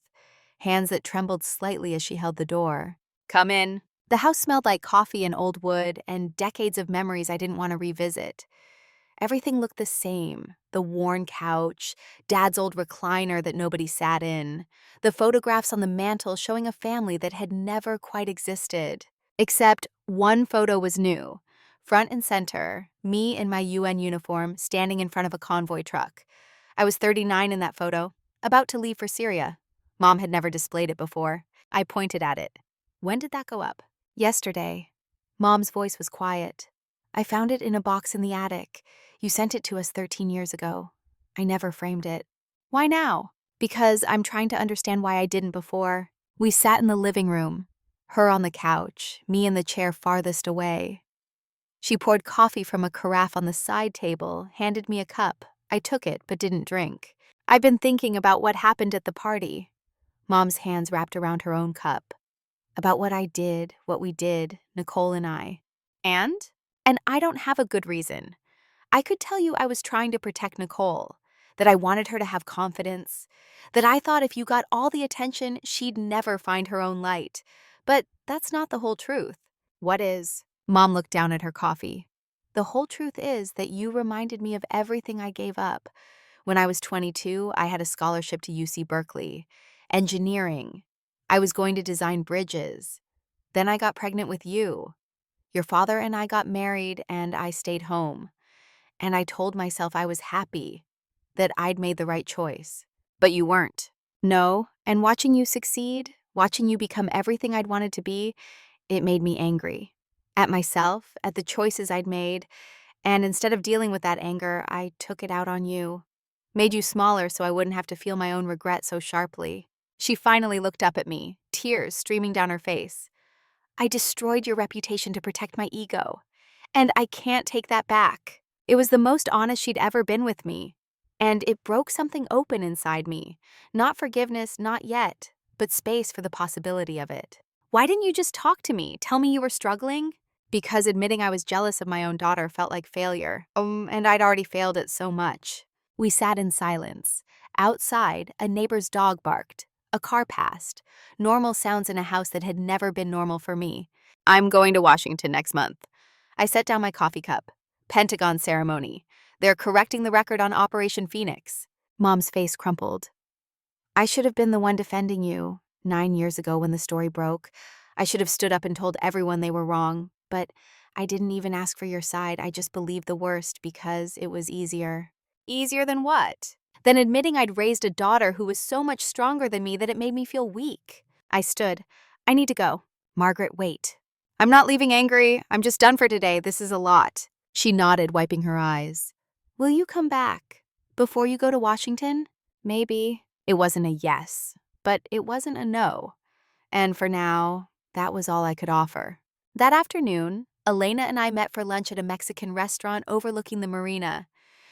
Hands that trembled slightly as she held the door. Come in. The house smelled like coffee and old wood and decades of memories I didn't want to revisit. Everything looked the same. The worn couch, Dad's old recliner that nobody sat in, the photographs on the mantel showing a family that had never quite existed. Except one photo was new. Front and center, me in my UN uniform standing in front of a convoy truck. I was 39 in that photo, about to leave for Syria. Mom had never displayed it before. I pointed at it. When did that go up? Yesterday. Mom's voice was quiet. I found it in a box in the attic. You sent it to us 13 years ago. I never framed it. Why now? Because I'm trying to understand why I didn't before. We sat in the living room. Her on the couch, me in the chair farthest away. She poured coffee from a carafe on the side table, handed me a cup. I took it, but didn't drink. I've been thinking about what happened at the party. Mom's hands wrapped around her own cup. About what I did, what we did, Nicole and I. And I don't have a good reason. I could tell you I was trying to protect Nicole, that I wanted her to have confidence, that I thought if you got all the attention, she'd never find her own light. But that's not the whole truth. What is? Mom looked down at her coffee. The whole truth is that you reminded me of everything I gave up. When I was 22, I had a scholarship to UC Berkeley. Engineering. I was going to design bridges. Then I got pregnant with you. Your father and I got married, and I stayed home. And I told myself I was happy, that I'd made the right choice. But you weren't. No, and watching you succeed, watching you become everything I'd wanted to be, it made me angry. At myself, at the choices I'd made, and instead of dealing with that anger, I took it out on you. Made you smaller so I wouldn't have to feel my own regret so sharply. She finally looked up at me, tears streaming down her face. I destroyed your reputation to protect my ego, and I can't take that back. It was the most honest she'd ever been with me, and it broke something open inside me. Not forgiveness, not yet, but space for the possibility of it. Why didn't you just talk to me, tell me you were struggling? Because admitting I was jealous of my own daughter felt like failure, and I'd already failed at so much. We sat in silence. Outside, a neighbor's dog barked. A car passed. Normal sounds in a house that had never been normal for me. I'm going to Washington next month. I set down my coffee cup. Pentagon ceremony. They're correcting the record on Operation Phoenix. Mom's face crumpled. I should have been the one defending you. 9 years ago when the story broke, I should have stood up and told everyone they were wrong. But I didn't even ask for your side. I just believed the worst because it was easier. Easier than what? Than admitting I'd raised a daughter who was so much stronger than me that it made me feel weak. I stood. I need to go. Margaret, wait. I'm not leaving angry. I'm just done for today. This is a lot. She nodded, wiping her eyes. Will you come back? Before you go to Washington? Maybe. It wasn't a yes, but it wasn't a no. And for now, that was all I could offer. That afternoon, Elena and I met for lunch at a Mexican restaurant overlooking the marina.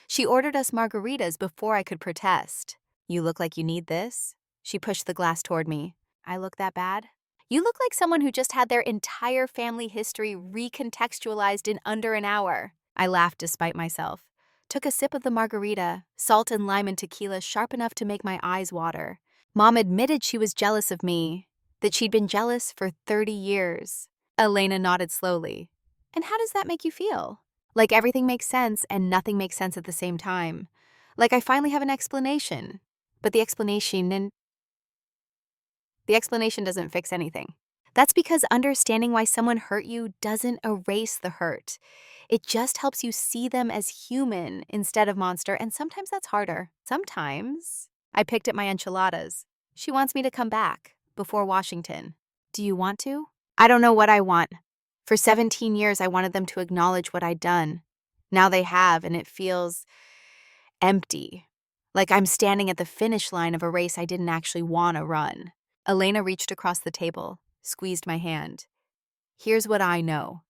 She ordered us margaritas before I could protest. You look like you need this, She pushed the glass toward me. I look that bad? You look like someone who just had their entire family history recontextualized in under an hour. I laughed despite myself. Took a sip of the margarita, salt and lime and tequila sharp enough to make my eyes water. Mom admitted she was jealous of me, that she'd been jealous for 30 years. Elena nodded slowly. And how does that make you feel? Like everything makes sense and nothing makes sense at the same time. Like I finally have an explanation. But the explanation doesn't fix anything. That's because understanding why someone hurt you doesn't erase the hurt. It just helps you see them as human instead of monster, and sometimes that's harder. Sometimes. I picked at my enchiladas. She wants me to come back before Washington. Do you want to? I don't know what I want. For 17 years, I wanted them to acknowledge what I'd done. Now they have, and it feels empty. Like I'm standing at the finish line of a race I didn't actually want to run. Elena reached across the table, squeezed my hand. Here's what I know.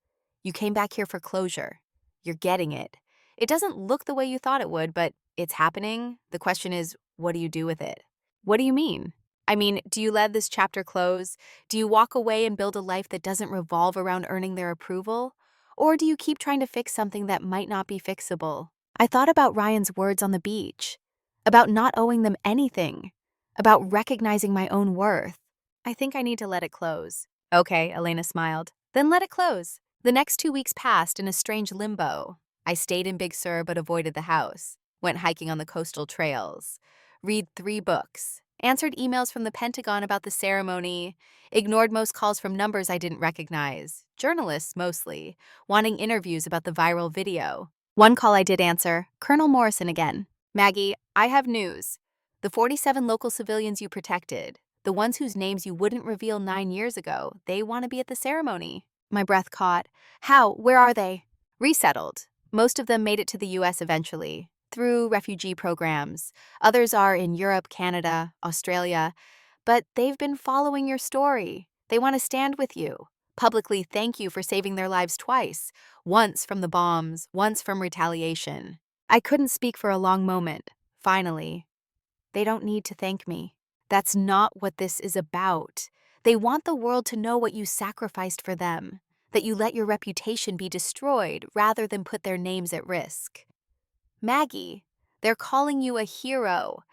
You came back here for closure. You're getting it. It doesn't look the way you thought it would, but it's happening. The question is, what do you do with it? What do you mean? I mean, do you let this chapter close? Do you walk away and build a life that doesn't revolve around earning their approval? Or do you keep trying to fix something that might not be fixable? I thought about Ryan's words on the beach, about not owing them anything, about recognizing my own worth. I think I need to let it close. Okay, Elena smiled. Then let it close. The next 2 weeks passed in a strange limbo. I stayed in Big Sur but avoided the house, went hiking on the coastal trails, read 3 books, answered emails from the Pentagon about the ceremony, ignored most calls from numbers I didn't recognize, journalists mostly, wanting interviews about the viral video. One call I did answer, Colonel Morrison again. Maggie, I have news. The 47 local civilians you protected, the ones whose names you wouldn't reveal 9 years ago, they want to be at the ceremony. My breath caught. How? Where are they? Resettled. Most of them made it to the U.S. eventually, through refugee programs. Others are in Europe, Canada, Australia. But they've been following your story. They want to stand with you, publicly thank you for saving their lives twice, once from the bombs, once from retaliation. I couldn't speak for a long moment. Finally, they don't need to thank me. That's not what this is about. They want the world to know what you sacrificed for them, that you let your reputation be destroyed rather than put their names at risk. Maggie, they're calling you a hero,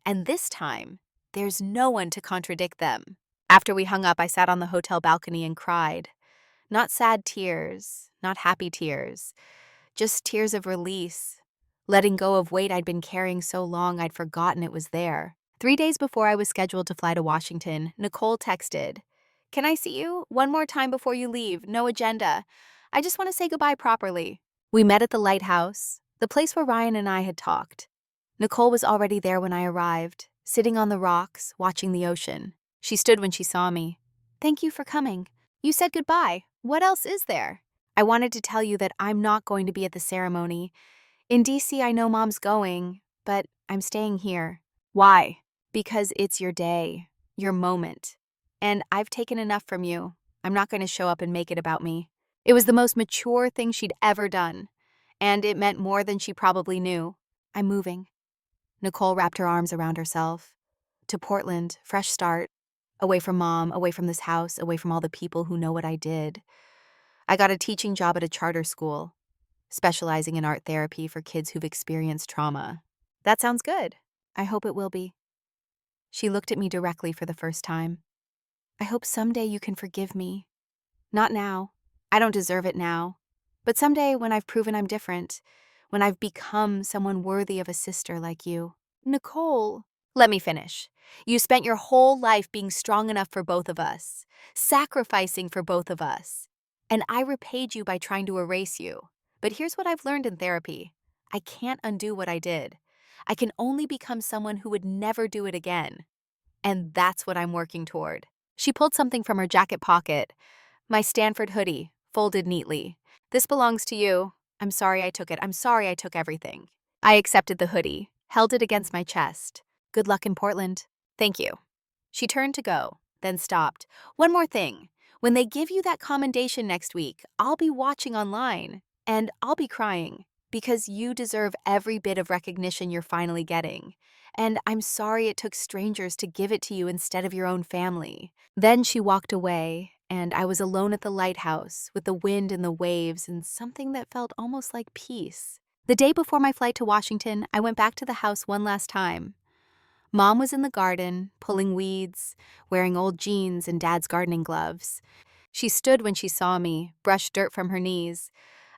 and this time, there's no one to contradict them. After we hung up, I sat on the hotel balcony and cried. Not sad tears, not happy tears, just tears of release, letting go of weight I'd been carrying so long I'd forgotten it was there. 3 days before I was scheduled to fly to Washington, Nicole texted, "Can I see you? One more time before you leave, no agenda. I just want to say goodbye properly." We met at the lighthouse, the place where Ryan and I had talked. Nicole was already there when I arrived, sitting on the rocks, watching the ocean. She stood when she saw me. "Thank you for coming. You said goodbye. What else is there?" "I wanted to tell you that I'm not going to be at the ceremony. In DC, I know Mom's going, but I'm staying here." "Why?" "Because it's your day, your moment. And I've taken enough from you. I'm not going to show up and make it about me." It was the most mature thing she'd ever done, and it meant more than she probably knew. "I'm moving." Nicole wrapped her arms around herself. "To Portland, fresh start. Away from Mom, away from this house, away from all the people who know what I did. I got a teaching job at a charter school, specializing in art therapy for kids who've experienced trauma." "That sounds good. I hope it will be." She looked at me directly for the first time. "I hope someday you can forgive me. Not now. I don't deserve it now. But someday when I've proven I'm different, when I've become someone worthy of a sister like you." "Nicole." "Let me finish. You spent your whole life being strong enough for both of us, sacrificing for both of us. And I repaid you by trying to erase you. But here's what I've learned in therapy. I can't undo what I did. I can only become someone who would never do it again. And that's what I'm working toward." She pulled something from her jacket pocket. My Stanford hoodie, folded neatly. "This belongs to you. I'm sorry I took it. I'm sorry I took everything." I accepted the hoodie, held it against my chest. "Good luck in Portland." "Thank you." She turned to go, then stopped. "One more thing. When they give you that commendation next week, I'll be watching online, and I'll be crying. because you deserve every bit of recognition you're finally getting. And I'm sorry it took strangers to give it to you instead of your own family." Then she walked away, and I was alone at the lighthouse with the wind and the waves and something that felt almost like peace. The day before my flight to Washington, I went back to the house one last time. Mom was in the garden, pulling weeds, wearing old jeans and Dad's gardening gloves. She stood when she saw me, brushed dirt from her knees.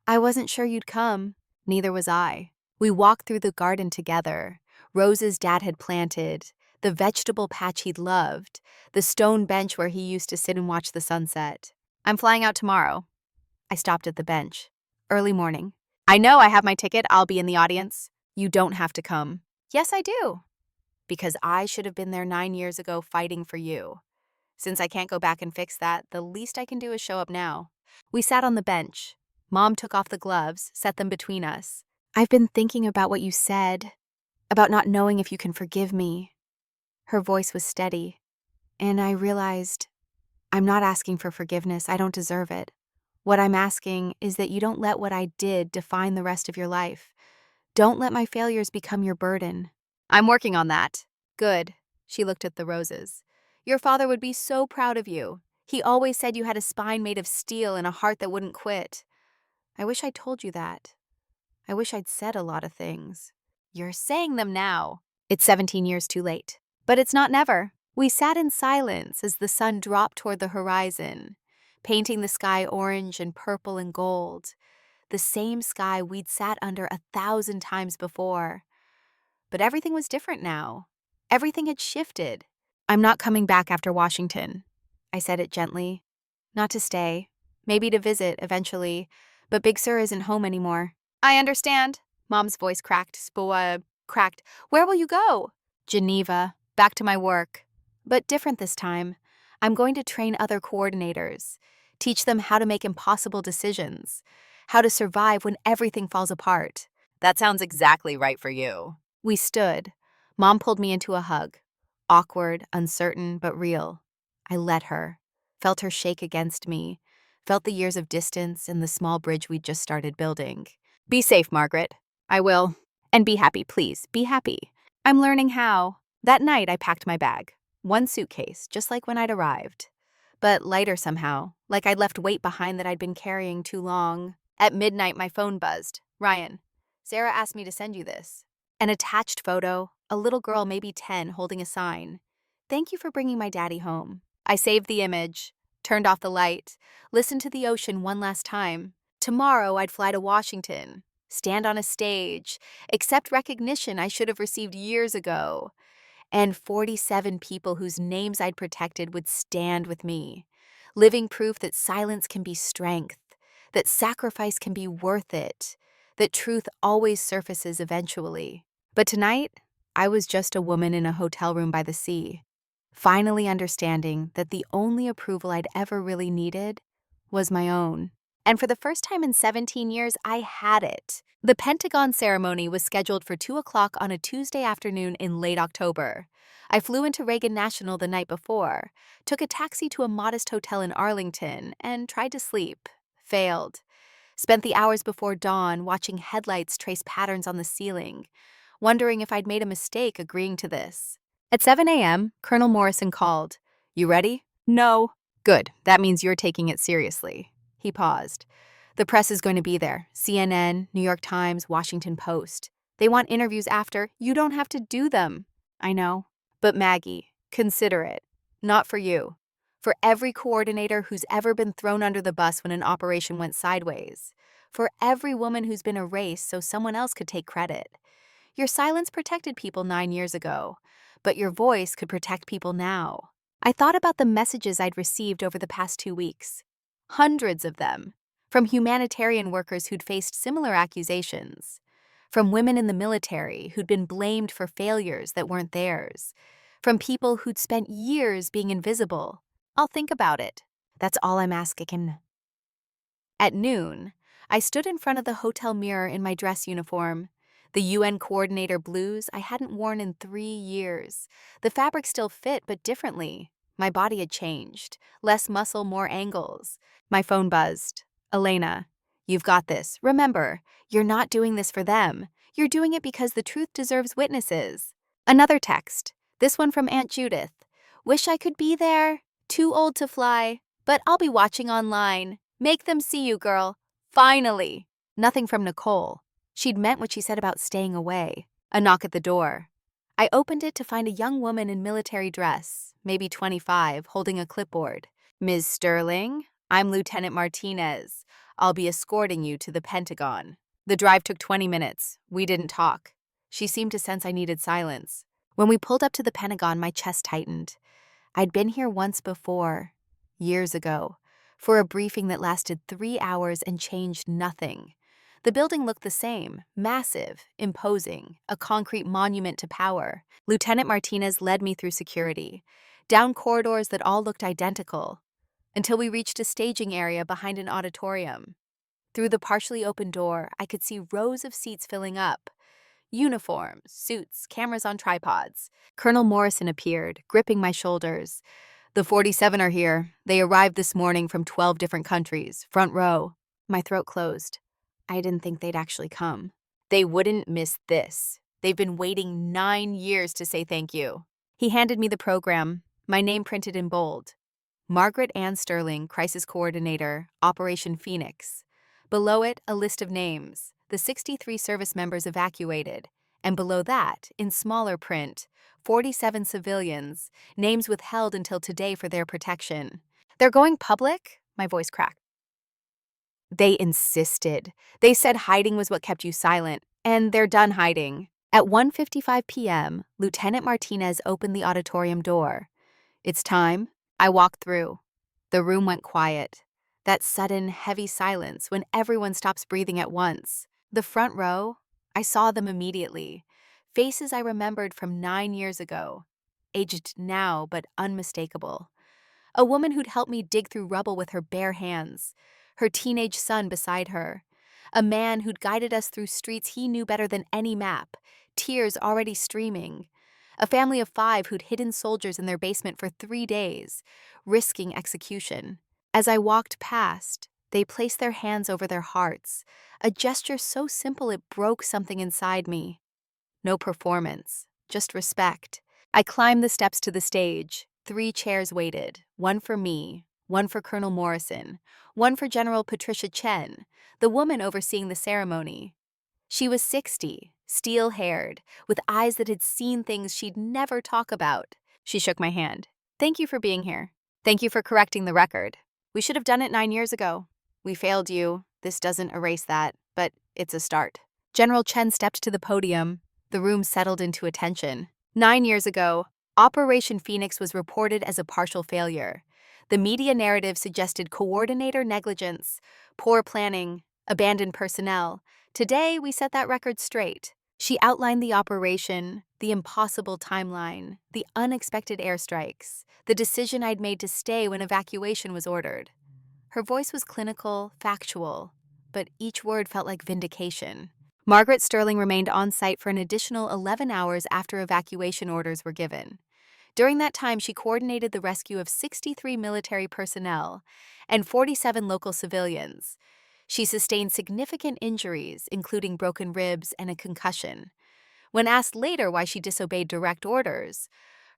"I wasn't sure you'd come." Neither was I. We walked through the garden together. Roses Dad had planted, the vegetable patch he'd loved, the stone bench where he used to sit and watch the sunset. "I'm flying out tomorrow." I stopped at the bench. "Early morning." "I know, I have my ticket. I'll be in the audience." "You don't have to come." "Yes, I do." "Because I should have been there 9 years ago fighting for you. Since I can't go back and fix that, the least I can do is show up now." We sat on the bench. Mom took off the gloves, set them between us. "I've been thinking about what you said, about not knowing if you can forgive me." Her voice was steady, and I realized I'm not asking for forgiveness. I don't deserve it. What I'm asking is that you don't let what I did define the rest of your life. Don't let my failures become your burden. "I'm working on that." "Good." She looked at the roses. "Your father would be so proud of you. He always said you had a spine made of steel and a heart that wouldn't quit." I wish I'd told you that. I wish I'd said a lot of things. You're saying them now. It's 17 years too late. But it's not never. We sat in silence as the sun dropped toward the horizon, painting the sky orange and purple and gold, the same sky we'd sat under 1,000 times before. But everything was different now. Everything had shifted. "I'm not coming back after Washington." I said it gently. "Not to stay. Maybe to visit eventually. But Big Sur isn't home anymore." "I understand." Mom's voice cracked. Cracked. "Where will you go?" "Geneva. Back to my work. But different this time. I'm going to train other coordinators. Teach them how to make impossible decisions. How to survive when everything falls apart." "That sounds exactly right for you." We stood. Mom pulled me into a hug. Awkward, uncertain, but real. I let her. Felt her shake against me. Felt the years of distance and the small bridge we'd just started building. "Be safe, Margaret." "I will. And be happy, please. Be happy." "I'm learning how." That night, I packed my bag. One suitcase, just like when I'd arrived. But lighter somehow, like I'd left weight behind that I'd been carrying too long. At midnight, my phone buzzed. "Ryan, Sarah asked me to send you this." An attached photo, a little girl maybe 10 holding a sign. "Thank you for bringing my daddy home." I saved the image, turned off the light, listened to the ocean one last time. Tomorrow I'd fly to Washington, stand on a stage, accept recognition I should have received years ago. And 47 people whose names I'd protected would stand with me, living proof that silence can be strength, that sacrifice can be worth it, that truth always surfaces eventually. But tonight, I was just a woman in a hotel room by the sea, finally understanding that the only approval I'd ever really needed was my own. And for the first time in 17 years, I had it. The Pentagon ceremony was scheduled for 2 o'clock on a Tuesday afternoon in late October. I flew into Reagan National the night before, took a taxi to a modest hotel in Arlington, and tried to sleep. Failed. Spent the hours before dawn watching headlights trace patterns on the ceiling, wondering if I'd made a mistake agreeing to this. At 7 a.m., Colonel Morrison called. "You ready?" "No." "Good. That means you're taking it seriously." He paused. "The press is going to be there. CNN, New York Times, Washington Post. They want interviews after. You don't have to do them." "I know. But Maggie, consider it. Not for you. For every coordinator who's ever been thrown under the bus when an operation went sideways. For every woman who's been erased so someone else could take credit. Your silence protected people 9 years ago, but your voice could protect people now." I thought about the messages I'd received over the past 2 weeks. Hundreds of them. From humanitarian workers who'd faced similar accusations. From women in the military who'd been blamed for failures that weren't theirs. From people who'd spent years being invisible. I'll think about it. That's all I'm asking. At noon, I stood in front of the hotel mirror in my dress uniform. The UN coordinator blues I hadn't worn in 3 years. The fabric still fit, but differently. My body had changed. Less muscle, more angles. My phone buzzed. "Elena, You've got this. Remember, you're not doing this for them. You're doing it because the truth deserves witnesses. Another text, this one from Aunt Judith. Wish I could be there. Too old to fly, but I'll be watching online. Make them see you, girl. Finally. Nothing from Nicole. She'd meant what she said about staying away. A knock at the door. I opened it to find a young woman in military dress, maybe 25, holding a clipboard. Ms. Sterling, I'm Lieutenant Martinez. I'll be escorting you to the Pentagon. The drive took 20 minutes. We didn't talk. She seemed to sense I needed silence. When we pulled up to the Pentagon, my chest tightened. I'd been here once before, years ago, for a briefing that lasted 3 hours and changed nothing. The building looked the same, massive, imposing, a concrete monument to power. Lieutenant Martinez led me through security, down corridors that all looked identical, until we reached a staging area behind an auditorium. Through the partially open door, I could see rows of seats filling up. Uniforms, suits, cameras on tripods. Colonel Morrison appeared, gripping my shoulders. The 47 are here. They arrived this morning from 12 different countries. Front row. My throat closed. I didn't think they'd actually come. They wouldn't miss this. They've been waiting 9 years to say thank you. He handed me the program, my name printed in bold. Margaret Ann Sterling, Crisis Coordinator, Operation Phoenix. Below it, a list of names, the 63 service members evacuated, and below that, in smaller print, 47 civilians, names withheld until today for their protection. They're going public? My voice cracked. They insisted. They said hiding was what kept you silent, and they're done hiding. At 1:55 p.m., Lieutenant Martinez opened the auditorium door. It's time. I walked through. The room went quiet. That sudden, heavy silence when everyone stops breathing at once. The front row, I saw them immediately. Faces I remembered from 9 years ago. Aged now, but unmistakable. A woman who'd helped me dig through rubble with her bare hands. Her teenage son beside her. A man who'd guided us through streets he knew better than any map. Tears already streaming. A family of 5 who'd hidden soldiers in their basement for 3 days, risking execution. As I walked past, they placed their hands over their hearts, a gesture so simple it broke something inside me. No performance, just respect. I climbed the steps to the stage. 3 chairs waited, one for me, one for Colonel Morrison, one for General Patricia Chen, the woman overseeing the ceremony. She was 60, steel-haired, with eyes that had seen things she'd never talk about. She shook my hand. Thank you for being here. Thank you for correcting the record. We should have done it 9 years ago. We failed you. This doesn't erase that, but it's a start. General Chen stepped to the podium. The room settled into attention. 9 years ago, Operation Phoenix was reported as a partial failure. The media narrative suggested coordinator negligence, poor planning, abandoned personnel. Today, we set that record straight. She outlined the operation, the impossible timeline, the unexpected airstrikes, the decision I'd made to stay when evacuation was ordered. Her voice was clinical, factual, but each word felt like vindication. Margaret Sterling remained on site for an additional 11 hours after evacuation orders were given. During that time, she coordinated the rescue of 63 military personnel and 47 local civilians. She sustained significant injuries, including broken ribs and a concussion. When asked later why she disobeyed direct orders,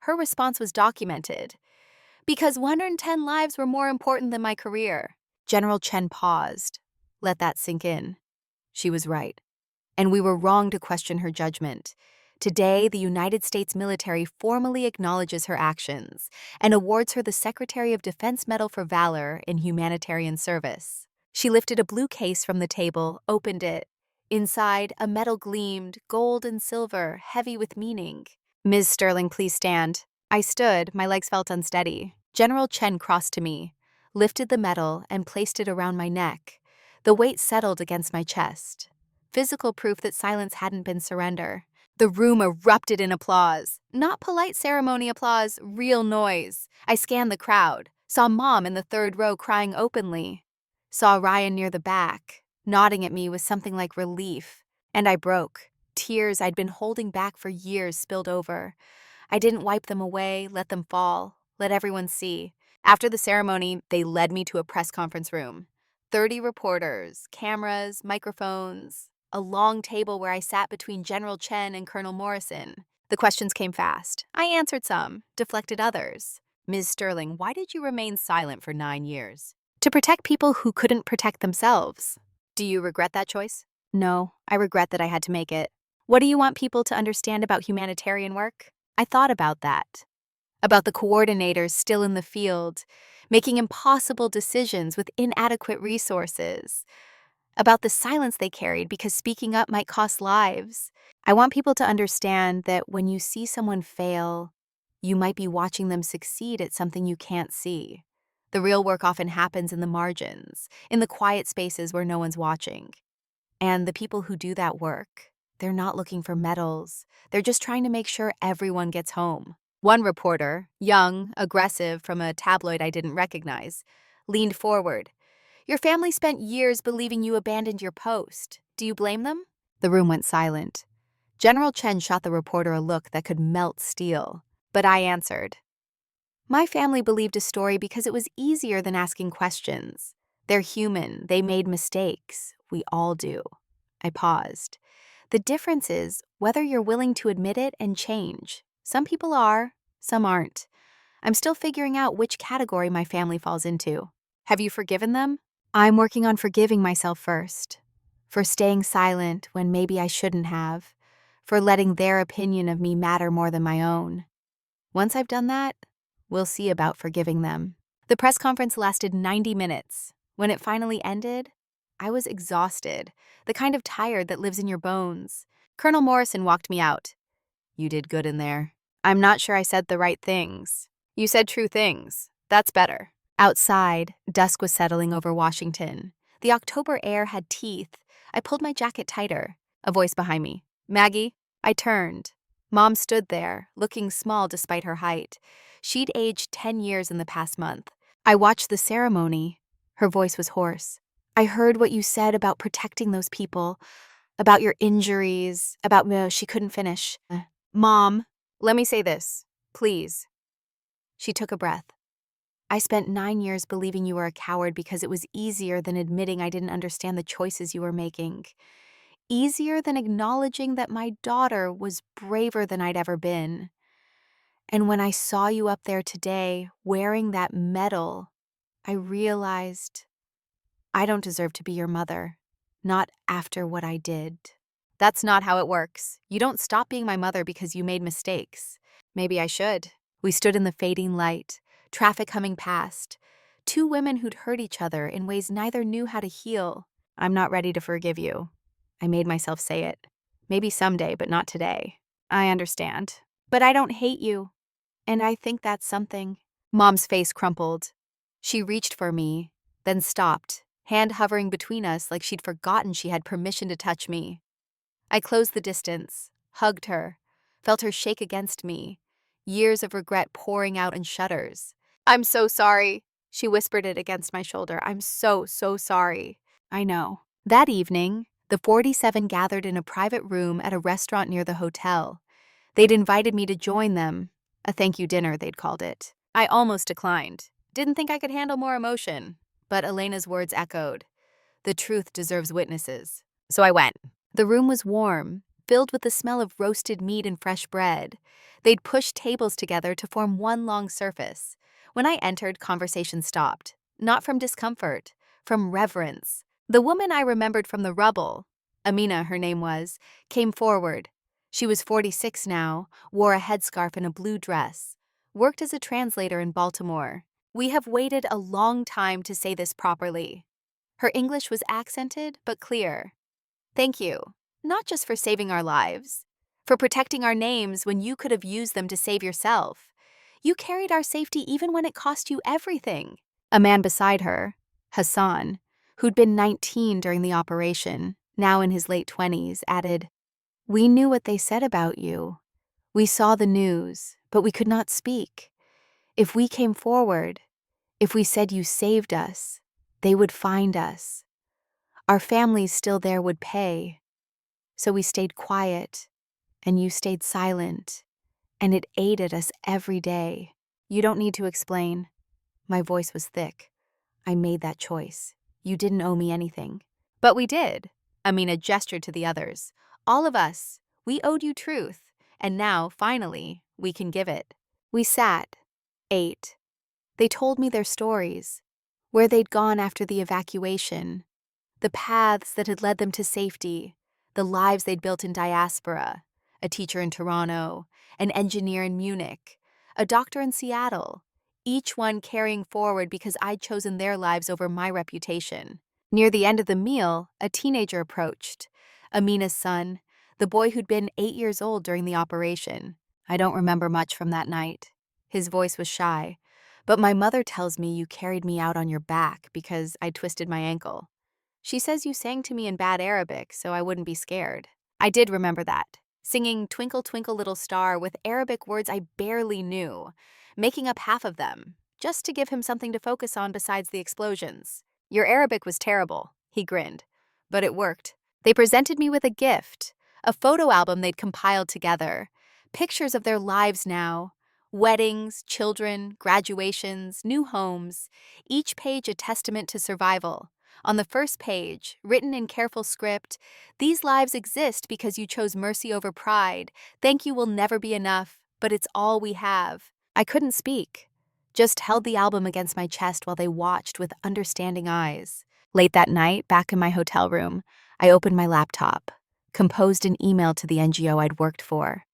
her response was documented. Because 110 lives were more important than my career. General Chen paused. Let that sink in. She was right. And we were wrong to question her judgment. Today, the United States military formally acknowledges her actions and awards her the Secretary of Defense Medal for Valor in humanitarian service. She lifted a blue case from the table, opened it. Inside, a medal gleamed, gold and silver, heavy with meaning. Ms. Sterling, please stand. I stood, my legs felt unsteady. General Chen crossed to me, lifted the medal, and placed it around my neck. The weight settled against my chest. Physical proof that silence hadn't been surrender. The room erupted in applause. Not polite ceremony applause, real noise. I scanned the crowd, saw Mom in the 3rd row crying openly. Saw Ryan near the back, nodding at me with something like relief. And I broke. Tears I'd been holding back for years spilled over. I didn't wipe them away, let them fall, let everyone see. After the ceremony, they led me to a press conference room. 30 reporters, cameras, microphones, a long table where I sat between General Chen and Colonel Morrison. The questions came fast. I answered some, deflected others. Ms. Sterling, why did you remain silent for 9 years? To protect people who couldn't protect themselves. Do you regret that choice? No, I regret that I had to make it. What do you want people to understand about humanitarian work? I thought about that. About the coordinators still in the field, making impossible decisions with inadequate resources. About the silence they carried because speaking up might cost lives. I want people to understand that when you see someone fail, you might be watching them succeed at something you can't see. The real work often happens in the margins, in the quiet spaces where no one's watching. And the people who do that work, they're not looking for medals. They're just trying to make sure everyone gets home. One reporter, young, aggressive, from a tabloid I didn't recognize, leaned forward. Your family spent years believing you abandoned your post. Do you blame them? The room went silent. General Chen shot the reporter a look that could melt steel. But I answered. My family believed a story because it was easier than asking questions. They're human. They made mistakes. We all do. I paused. The difference is whether you're willing to admit it and change. Some people are, some aren't. I'm still figuring out which category my family falls into. Have you forgiven them? I'm working on forgiving myself first. For staying silent when maybe I shouldn't have. For letting their opinion of me matter more than my own. Once I've done that, we'll see about forgiving them. The press conference lasted 90 minutes. When it finally ended, I was exhausted, the kind of tired that lives in your bones. Colonel Morrison walked me out. You did good in there. I'm not sure I said the right things. You said true things. That's better. Outside, dusk was settling over Washington. The October air had teeth. I pulled my jacket tighter. A voice behind me. Maggie? I turned. Mom stood there, looking small despite her height. She'd aged 10 years in the past month. I watched the ceremony. Her voice was hoarse. I heard what you said about protecting those people, about your injuries, about she couldn't finish. Mom, let me say this, please. She took a breath. I spent 9 years believing you were a coward because it was easier than admitting I didn't understand the choices you were making. Easier than acknowledging that my daughter was braver than I'd ever been. And when I saw you up there today, wearing that medal, I realized I don't deserve to be your mother. Not after what I did. That's not how it works. You don't stop being my mother because you made mistakes. Maybe I should. We stood in the fading light, traffic humming past. Two women who'd hurt each other in ways neither knew how to heal. I'm not ready to forgive you. I made myself say it. Maybe someday, but not today. I understand. But I don't hate you. And I think that's something. Mom's face crumpled. She reached for me, then stopped, hand hovering between us like she'd forgotten she had permission to touch me. I closed the distance, hugged her, felt her shake against me, years of regret pouring out in shudders. I'm so sorry. She whispered it against my shoulder. I'm so sorry. I know. That evening, the 47 gathered in a private room at a restaurant near the hotel. They'd invited me to join them. A thank you dinner, they'd called it. I almost declined. Didn't think I could handle more emotion. But Elena's words echoed. The truth deserves witnesses. So I went. The room was warm, filled with the smell of roasted meat and fresh bread. They'd pushed tables together to form one long surface. When I entered, conversation stopped. Not from discomfort, from reverence. The woman I remembered from the rubble, Amina her name was, came forward. She was 46 now, wore a headscarf and a blue dress, worked as a translator in Baltimore. We have waited a long time to say this properly. Her English was accented but clear. Thank you, not just for saving our lives, for protecting our names when you could have used them to save yourself. You carried our safety even when it cost you everything. A man beside her, Hassan, who'd been 19 during the operation, now in his late 20s, added, We knew what they said about you. We saw the news, but we could not speak. If we came forward, if we said you saved us, they would find us. Our families still there would pay. So we stayed quiet, and you stayed silent, and it aided us every day. You don't need to explain. My voice was thick. I made that choice. You didn't owe me anything. But we did. Amina gestured to the others. All of us. We owed you truth. And now, finally, we can give it. We sat, ate. They told me their stories, where they'd gone after the evacuation, the paths that had led them to safety, the lives they'd built in diaspora, a teacher in Toronto, an engineer in Munich, a doctor in Seattle, each one carrying forward because I'd chosen their lives over my reputation. Near the end of the meal, a teenager approached, Amina's son, the boy who'd been 8 years old during the operation. I don't remember much from that night. His voice was shy, but my mother tells me you carried me out on your back because I twisted my ankle. She says you sang to me in bad Arabic so I wouldn't be scared. I did remember that, singing Twinkle Twinkle Little Star with Arabic words I barely knew, making up half of them, just to give him something to focus on besides the explosions. Your Arabic was terrible, he grinned, but it worked. They presented me with a gift, a photo album they'd compiled together, pictures of their lives now, weddings, children, graduations, new homes, each page a testament to survival. On the first page, written in careful script, "These lives exist because you chose mercy over pride. Thank you will never be enough, but it's all we have." I couldn't speak, just held the album against my chest while they watched with understanding eyes. Late that night, back in my hotel room, I opened my laptop, composed an email to the NGO I'd worked for,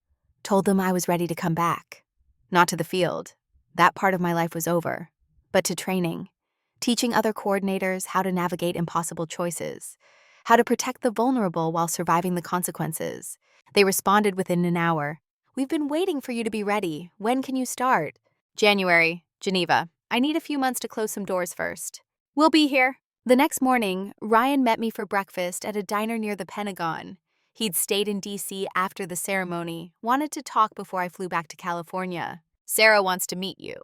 told them I was ready to come back. Not to the field. That part of my life was over, but to training. Teaching other coordinators how to navigate impossible choices, how to protect the vulnerable while surviving the consequences. They responded within an hour. "We've been waiting for you to be ready. When can you start?" "January, Geneva. I need a few months to close some doors first." "We'll be here." The next morning, Ryan met me for breakfast at a diner near the Pentagon. He'd stayed in DC after the ceremony, wanted to talk before I flew back to California. "Sarah wants to meet you."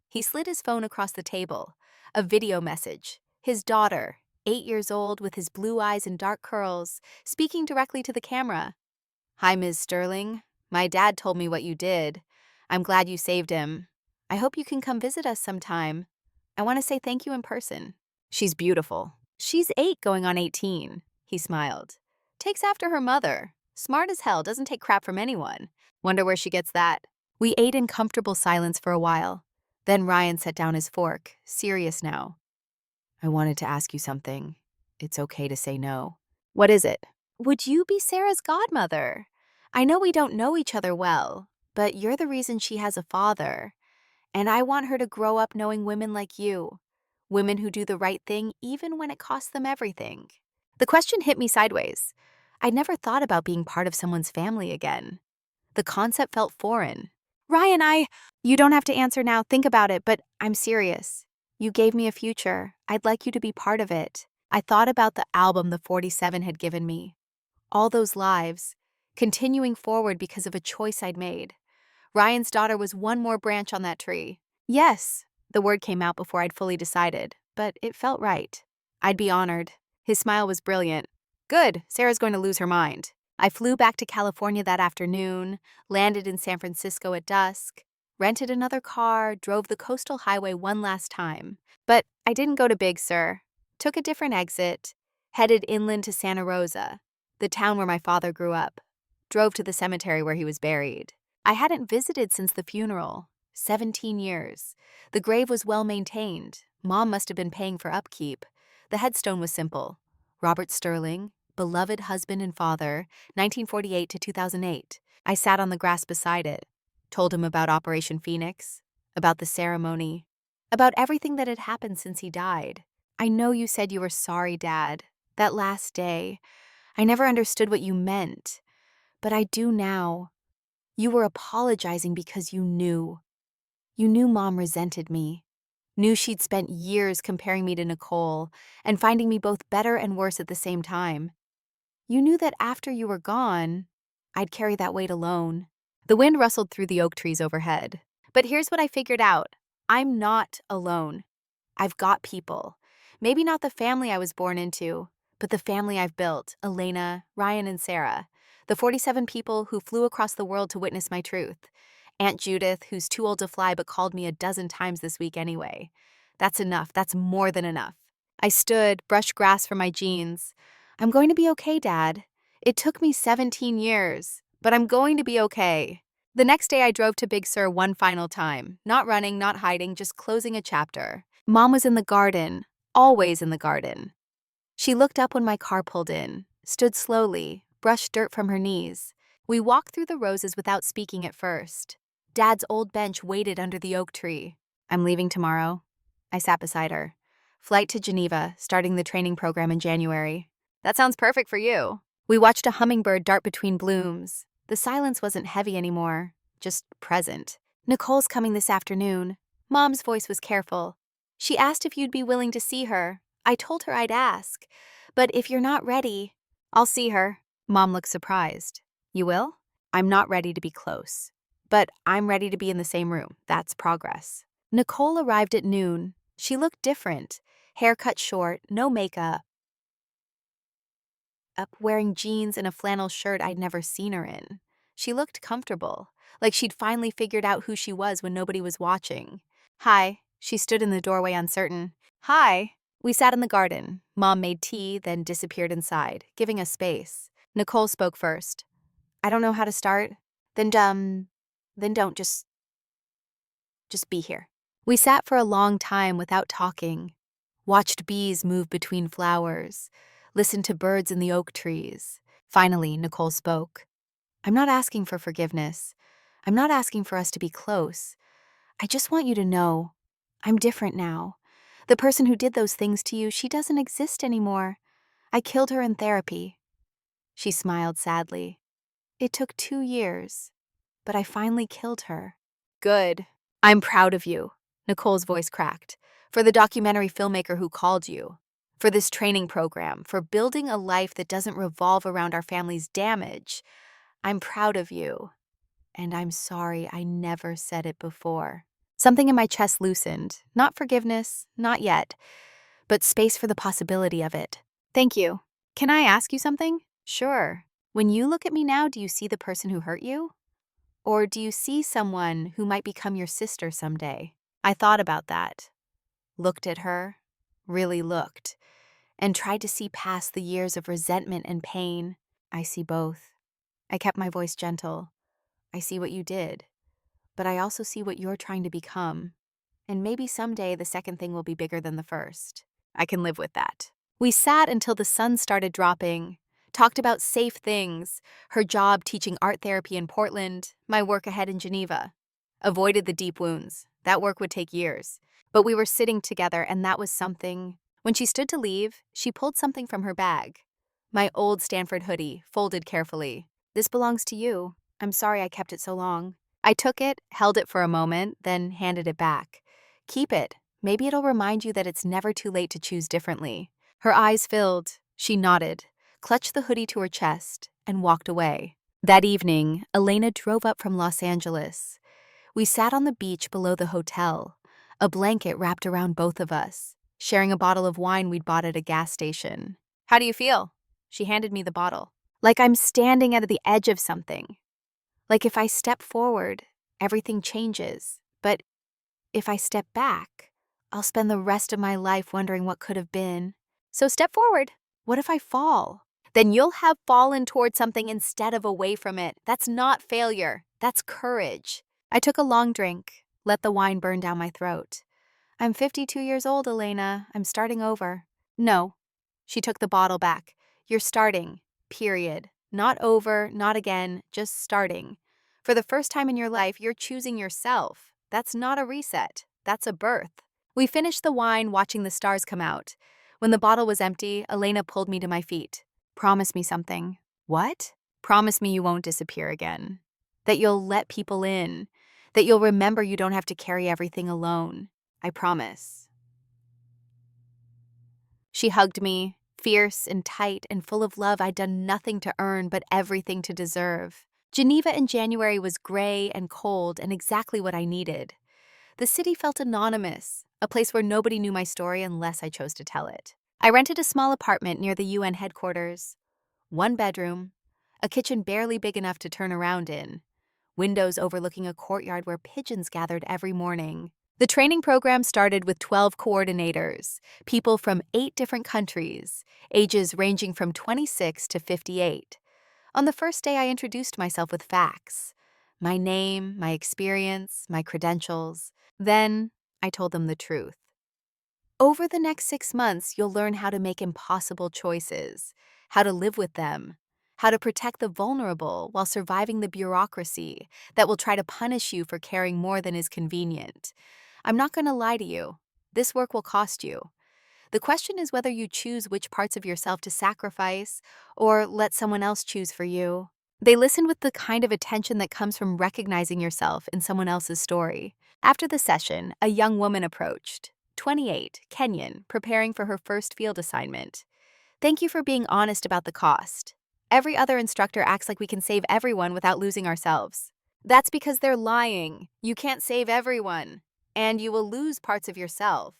He slid his phone across the table. A video message. His daughter, 8 years old with his blue eyes and dark curls, speaking directly to the camera. "Hi, Ms. Sterling. My dad told me what you did. I'm glad you saved him. I hope you can come visit us sometime. I want to say thank you in person." "She's beautiful." "She's 8 going on 18. He smiled. "Takes after her mother. Smart as hell, doesn't take crap from anyone. Wonder where she gets that." We ate in comfortable silence for a while. Then Ryan set down his fork, serious now. "I wanted to ask you something. It's okay to say no." "What is it?" "Would you be Sarah's godmother? I know we don't know each other well, but you're the reason she has a father. And I want her to grow up knowing women like you. Women who do the right thing even when it costs them everything." The question hit me sideways. I'd never thought about being part of someone's family again. The concept felt foreign. "Ryan, You don't have to answer now, think about it, but I'm serious. You gave me a future. I'd like you to be part of it." I thought about the album the 47 had given me. All those lives, continuing forward because of a choice I'd made. Ryan's daughter was one more branch on that tree. Yes, the word came out before I'd fully decided, but it felt right. I'd be honored. His smile was brilliant. "Good, Sarah's going to lose her mind." I flew back to California that afternoon, landed in San Francisco at dusk, rented another car, drove the coastal highway one last time. But I didn't go to Big Sur. Took a different exit, headed inland to Santa Rosa, the town where my father grew up. Drove to the cemetery where he was buried. I hadn't visited since the funeral. 17 years. The grave was well maintained. Mom must have been paying for upkeep. The headstone was simple. Robert Sterling, beloved husband and father, 1948 to 2008. I sat on the grass beside it. Told him about Operation Phoenix, about the ceremony, about everything that had happened since he died. "I know you said you were sorry, Dad. That last day, I never understood what you meant. But I do now. You were apologizing because you knew. You knew Mom resented me. Knew she'd spent years comparing me to Nicole and finding me both better and worse at the same time. You knew that after you were gone, I'd carry that weight alone." The wind rustled through the oak trees overhead. But here's what I figured out. I'm not alone. I've got people. Maybe not the family I was born into, but the family I've built, Elena, Ryan, and Sarah. The 47 people who flew across the world to witness my truth. Aunt Judith, who's too old to fly but called me a dozen times this week anyway. That's enough. That's more than enough. I stood, brushed grass from my jeans. I'm going to be okay, Dad. It took me 17 years, but I'm going to be okay. The next day, I drove to Big Sur one final time. Not running, not hiding, just closing a chapter. Mom was in the garden, always in the garden. She looked up when my car pulled in, stood slowly, brushed dirt from her knees. We walked through the roses without speaking at first. Dad's old bench waited under the oak tree. I'm leaving tomorrow. I sat beside her. Flight to Geneva, starting the training program in January. That sounds perfect for you. We watched a hummingbird dart between blooms. The silence wasn't heavy anymore, just present. Nicole's coming this afternoon. Mom's voice was careful. She asked if you'd be willing to see her. I told her I'd ask. But if you're not ready, I'll see her. Mom looked surprised. You will? I'm not ready to be close. But I'm ready to be in the same room. That's progress. Nicole arrived at noon. She looked different. Hair cut short, no makeup. Wearing jeans and a flannel shirt I'd never seen her in. She looked comfortable, like she'd finally figured out who she was when nobody was watching. Hi. She stood in the doorway uncertain. Hi. We sat in the garden. Mom made tea, then disappeared inside, giving us space. Nicole spoke first. I don't know how to start. Then don't just be here. We sat for a long time without talking, watched bees move between flowers, listened to birds in the oak trees. Finally, Nicole spoke. I'm not asking for forgiveness. I'm not asking for us to be close. I just want you to know I'm different now. The person who did those things to you, she doesn't exist anymore. I killed her in therapy. She smiled sadly. It took 2 years, but I finally killed her. Good. I'm proud of you. Nicole's voice cracked. For the documentary filmmaker who called you. For this training program. For building a life that doesn't revolve around our family's damage. I'm proud of you. And I'm sorry I never said it before. Something in my chest loosened. Not forgiveness, not yet. But space for the possibility of it. Thank you. Can I ask you something? Sure. When you look at me now, do you see the person who hurt you? Or do you see someone who might become your sister someday? I thought about that. Looked at her, really looked, and tried to see past the years of resentment and pain. I see both. I kept my voice gentle. I see what you did, but I also see what you're trying to become. And maybe someday the second thing will be bigger than the first. I can live with that. We sat until the sun started dropping, talked about safe things, her job teaching art therapy in Portland, my work ahead in Geneva. Avoided the deep wounds. That work would take years. But we were sitting together, and that was something. When she stood to leave, she pulled something from her bag. My old Stanford hoodie, folded carefully. This belongs to you. I'm sorry I kept it so long. I took it, held it for a moment, then handed it back. Keep it. Maybe it'll remind you that it's never too late to choose differently. Her eyes filled. She nodded, clutched the hoodie to her chest, and walked away. That evening, Elena drove up from Los Angeles. We sat on the beach below the hotel, a blanket wrapped around both of us, sharing a bottle of wine we'd bought at a gas station. How do you feel? She handed me the bottle. Like I'm standing at the edge of something. Like if I step forward, everything changes. But if I step back, I'll spend the rest of my life wondering what could have been. So step forward. What if I fall? Then you'll have fallen toward something instead of away from it. That's not failure. That's courage. I took a long drink, let the wine burn down my throat. I'm 52 years old, Elena. I'm starting over. No. She took the bottle back. You're starting. Period. Not over, not again, just starting. For the first time in your life, you're choosing yourself. That's not a reset. That's a birth. We finished the wine watching the stars come out. When the bottle was empty, Elena pulled me to my feet. Promise me something. What? Promise me you won't disappear again. That you'll let people in. That you'll remember you don't have to carry everything alone. I promise. She hugged me, fierce and tight and full of love I'd done nothing to earn but everything to deserve. Geneva in January was gray and cold and exactly what I needed. The city felt anonymous, a place where nobody knew my story unless I chose to tell it. I rented a small apartment near the UN headquarters. 1 bedroom, a kitchen barely big enough to turn around in, windows overlooking a courtyard where pigeons gathered every morning. The training program started with 12 coordinators, people from 8 different countries, ages ranging from 26 to 58. On the first day, I introduced myself with facts: my name, my experience, my credentials. Then, I told them the truth. Over the next 6 months, you'll learn how to make impossible choices, how to live with them, how to protect the vulnerable while surviving the bureaucracy that will try to punish you for caring more than is convenient. I'm not going to lie to you. This work will cost you. The question is whether you choose which parts of yourself to sacrifice or let someone else choose for you. They listened with the kind of attention that comes from recognizing yourself in someone else's story. After the session, a young woman approached, 28, Kenyan, preparing for her first field assignment. Thank you for being honest about the cost. Every other instructor acts like we can save everyone without losing ourselves. That's because they're lying. You can't save everyone. And you will lose parts of yourself,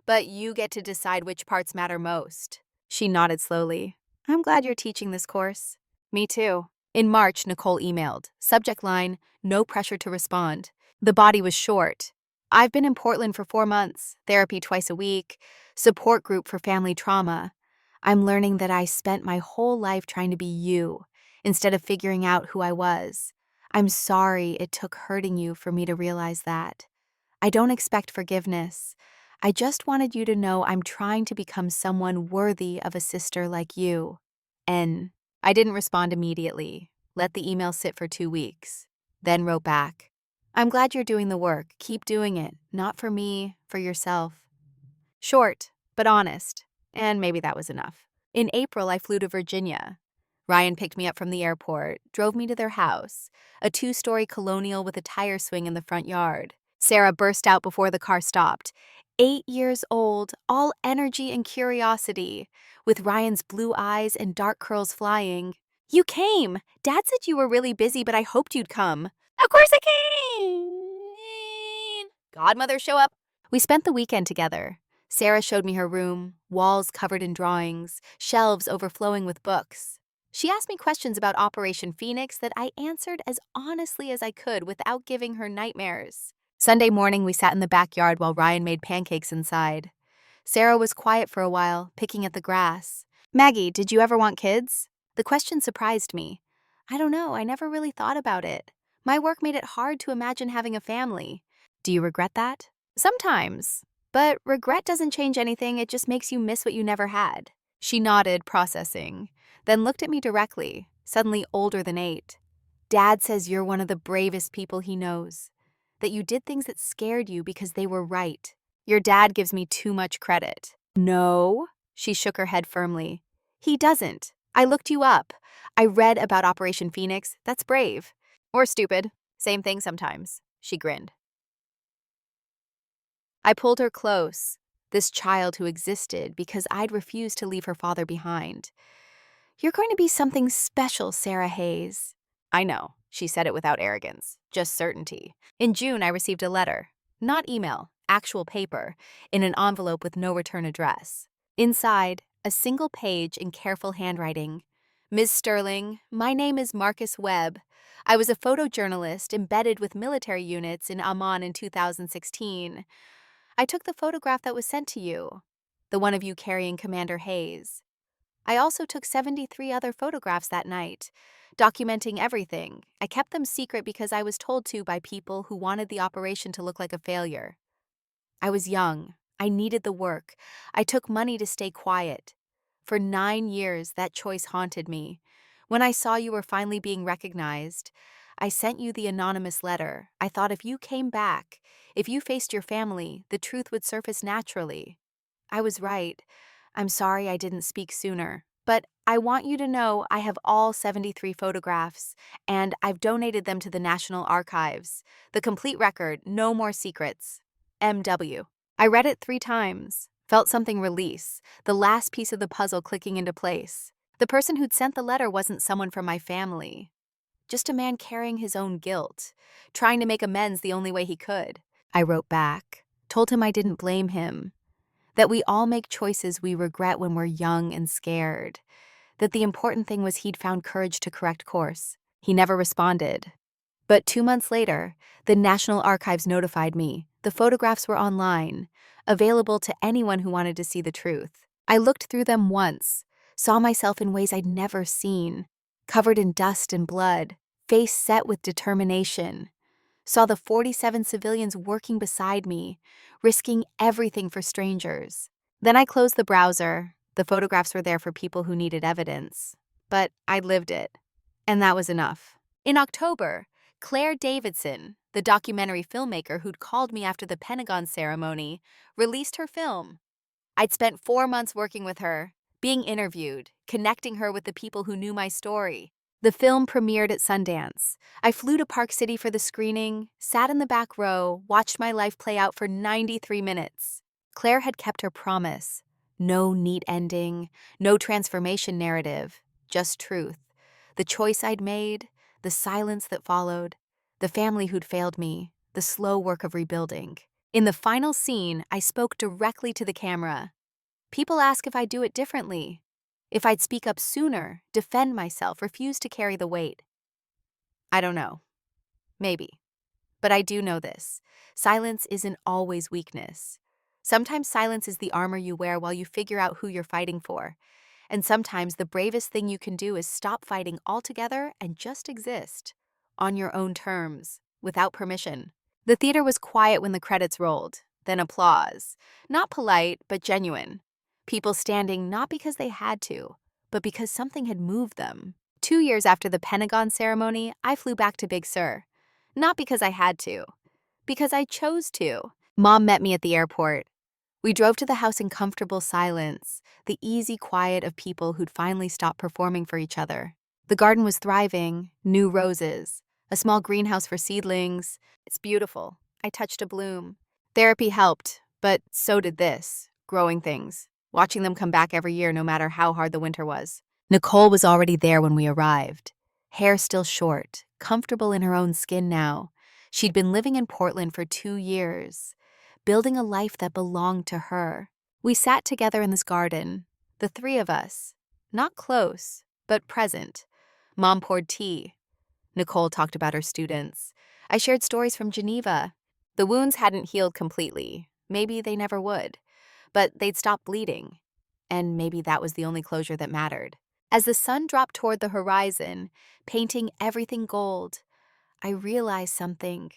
but you get to decide which parts matter most. She nodded slowly. I'm glad you're teaching this course. Me too. In March, Nicole emailed. Subject line, no pressure to respond. The body was short. I've been in Portland for 4 months, therapy twice a week, support group for family trauma. I'm learning that I spent my whole life trying to be you, instead of figuring out who I was. I'm sorry it took hurting you for me to realize that. I don't expect forgiveness. I just wanted you to know I'm trying to become someone worthy of a sister like you. N. I didn't respond immediately. Let the email sit for 2 weeks. Then wrote back. I'm glad you're doing the work. Keep doing it. Not for me, for yourself. Short, but honest. And maybe that was enough. In April, I flew to Virginia. Ryan picked me up from the airport, drove me to their house, a 2-story colonial with a tire swing in the front yard. Sarah burst out before the car stopped. 8 years old, all energy and curiosity, with Ryan's blue eyes and dark curls flying. You came! Dad said you were really busy, but I hoped you'd come. Of course I can! Godmother, show up! We spent the weekend together. Sarah showed me her room, walls covered in drawings, shelves overflowing with books. She asked me questions about Operation Phoenix that I answered as honestly as I could without giving her nightmares. Sunday morning, we sat in the backyard while Ryan made pancakes inside. Sarah was quiet for a while, picking at the grass. Maggie, did you ever want kids? The question surprised me. I don't know, I never really thought about it. My work made it hard to imagine having a family. Do you regret that? Sometimes. But regret doesn't change anything, it just makes you miss what you never had. She nodded, processing, then looked at me directly, suddenly older than 8. Dad says you're one of the bravest people he knows. That you did things that scared you because they were right. Your dad gives me too much credit. No, she shook her head firmly. He doesn't. I looked you up. I read about Operation Phoenix. That's brave. Or stupid. Same thing sometimes. She grinned. I pulled her close, this child who existed because I'd refused to leave her father behind. You're going to be something special, Sarah Hayes. I know. She said it without arrogance, just certainty. In June, I received a letter. Not email, actual paper, in an envelope with no return address. Inside, a single page in careful handwriting. Ms. Sterling, my name is Marcus Webb. I was a photojournalist embedded with military units in Amman in 2016. I took the photograph that was sent to you, the one of you carrying Commander Hayes. I also took 73 other photographs that night, documenting everything. I kept them secret because I was told to by people who wanted the operation to look like a failure. I was young. I needed the work. I took money to stay quiet. For 9 years, that choice haunted me. When I saw you were finally being recognized, I sent you the anonymous letter. I thought if you came back, if you faced your family, the truth would surface naturally. I was right. I'm sorry I didn't speak sooner. But I want you to know I have all 73 photographs, and I've donated them to the National Archives. The complete record, no more secrets. M.W. I read it 3 times, felt something release, the last piece of the puzzle clicking into place. The person who'd sent the letter wasn't someone from my family. Just a man carrying his own guilt, trying to make amends the only way he could. I wrote back, told him I didn't blame him, that we all make choices we regret when we're young and scared, that the important thing was he'd found courage to correct course. He never responded. But 2 months later, the National Archives notified me the photographs were online, available to anyone who wanted to see the truth. I looked through them once, saw myself in ways I'd never seen, covered in dust and blood, face set with determination. Saw the 47 civilians working beside me, risking everything for strangers. Then I closed the browser. The photographs were there for people who needed evidence. But I'd lived it, and that was enough. In October, Claire Davidson, the documentary filmmaker who'd called me after the Pentagon ceremony, released her film. I'd spent 4 months working with her, being interviewed, connecting her with the people who knew my story. The film premiered at Sundance. I flew to Park City for the screening, sat in the back row, watched my life play out for 93 minutes. Claire had kept her promise. No neat ending, no transformation narrative, just truth. The choice I'd made, the silence that followed, the family who'd failed me, the slow work of rebuilding. In the final scene, I spoke directly to the camera. People ask if I'd do it differently, if I'd speak up sooner, defend myself, refuse to carry the weight. I don't know. Maybe. But I do know this. Silence isn't always weakness. Sometimes silence is the armor you wear while you figure out who you're fighting for. And sometimes the bravest thing you can do is stop fighting altogether and just exist. On your own terms, without permission. The theater was quiet when the credits rolled, then applause. Not polite, but genuine. People standing not because they had to, but because something had moved them. 2 years after the Pentagon ceremony, I flew back to Big Sur. Not because I had to, because I chose to. Mom met me at the airport. We drove to the house in comfortable silence, the easy quiet of people who'd finally stopped performing for each other. The garden was thriving, new roses, a small greenhouse for seedlings. It's beautiful. I touched a bloom. Therapy helped, but so did this, growing things, watching them come back every year no matter how hard the winter was. Nicole was already there when we arrived. Hair still short, comfortable in her own skin now. She'd been living in Portland for 2 years, building a life that belonged to her. We sat together in this garden, the 3 of us, not close, but present. Mom poured tea. Nicole talked about her students. I shared stories from Geneva. The wounds hadn't healed completely. Maybe they never would. But they'd stopped bleeding. And maybe that was the only closure that mattered. As the sun dropped toward the horizon, painting everything gold, I realized something.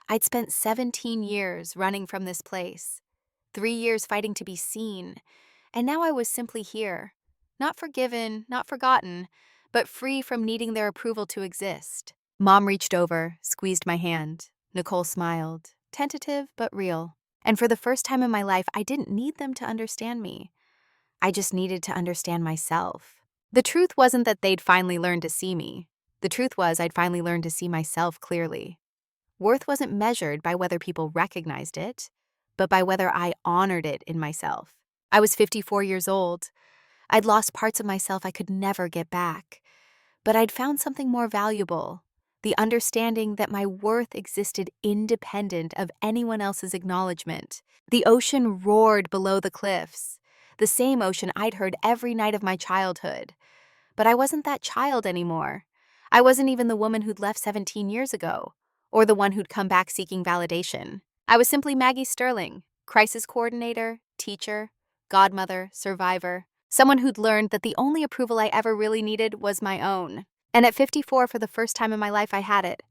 I'd spent 17 years running from this place, 3 years fighting to be seen, and now I was simply here, not forgiven, not forgotten, but free from needing their approval to exist. Mom reached over, squeezed my hand. Nicole smiled, tentative but real. And for the first time in my life, I didn't need them to understand me. I just needed to understand myself. The truth wasn't that they'd finally learned to see me. The truth was I'd finally learned to see myself clearly. Worth wasn't measured by whether people recognized it, but by whether I honored it in myself. I was 54 years old. I'd lost parts of myself I could never get back. But I'd found something more valuable, the understanding that my worth existed independent of anyone else's acknowledgement. The ocean roared below the cliffs, the same ocean I'd heard every night of my childhood. But I wasn't that child anymore. I wasn't even the woman who'd left 17 years ago, or the one who'd come back seeking validation. I was simply Maggie Sterling, crisis coordinator, teacher, godmother, survivor, someone who'd learned that the only approval I ever really needed was my own. And at 54, for the first time in my life, I had it.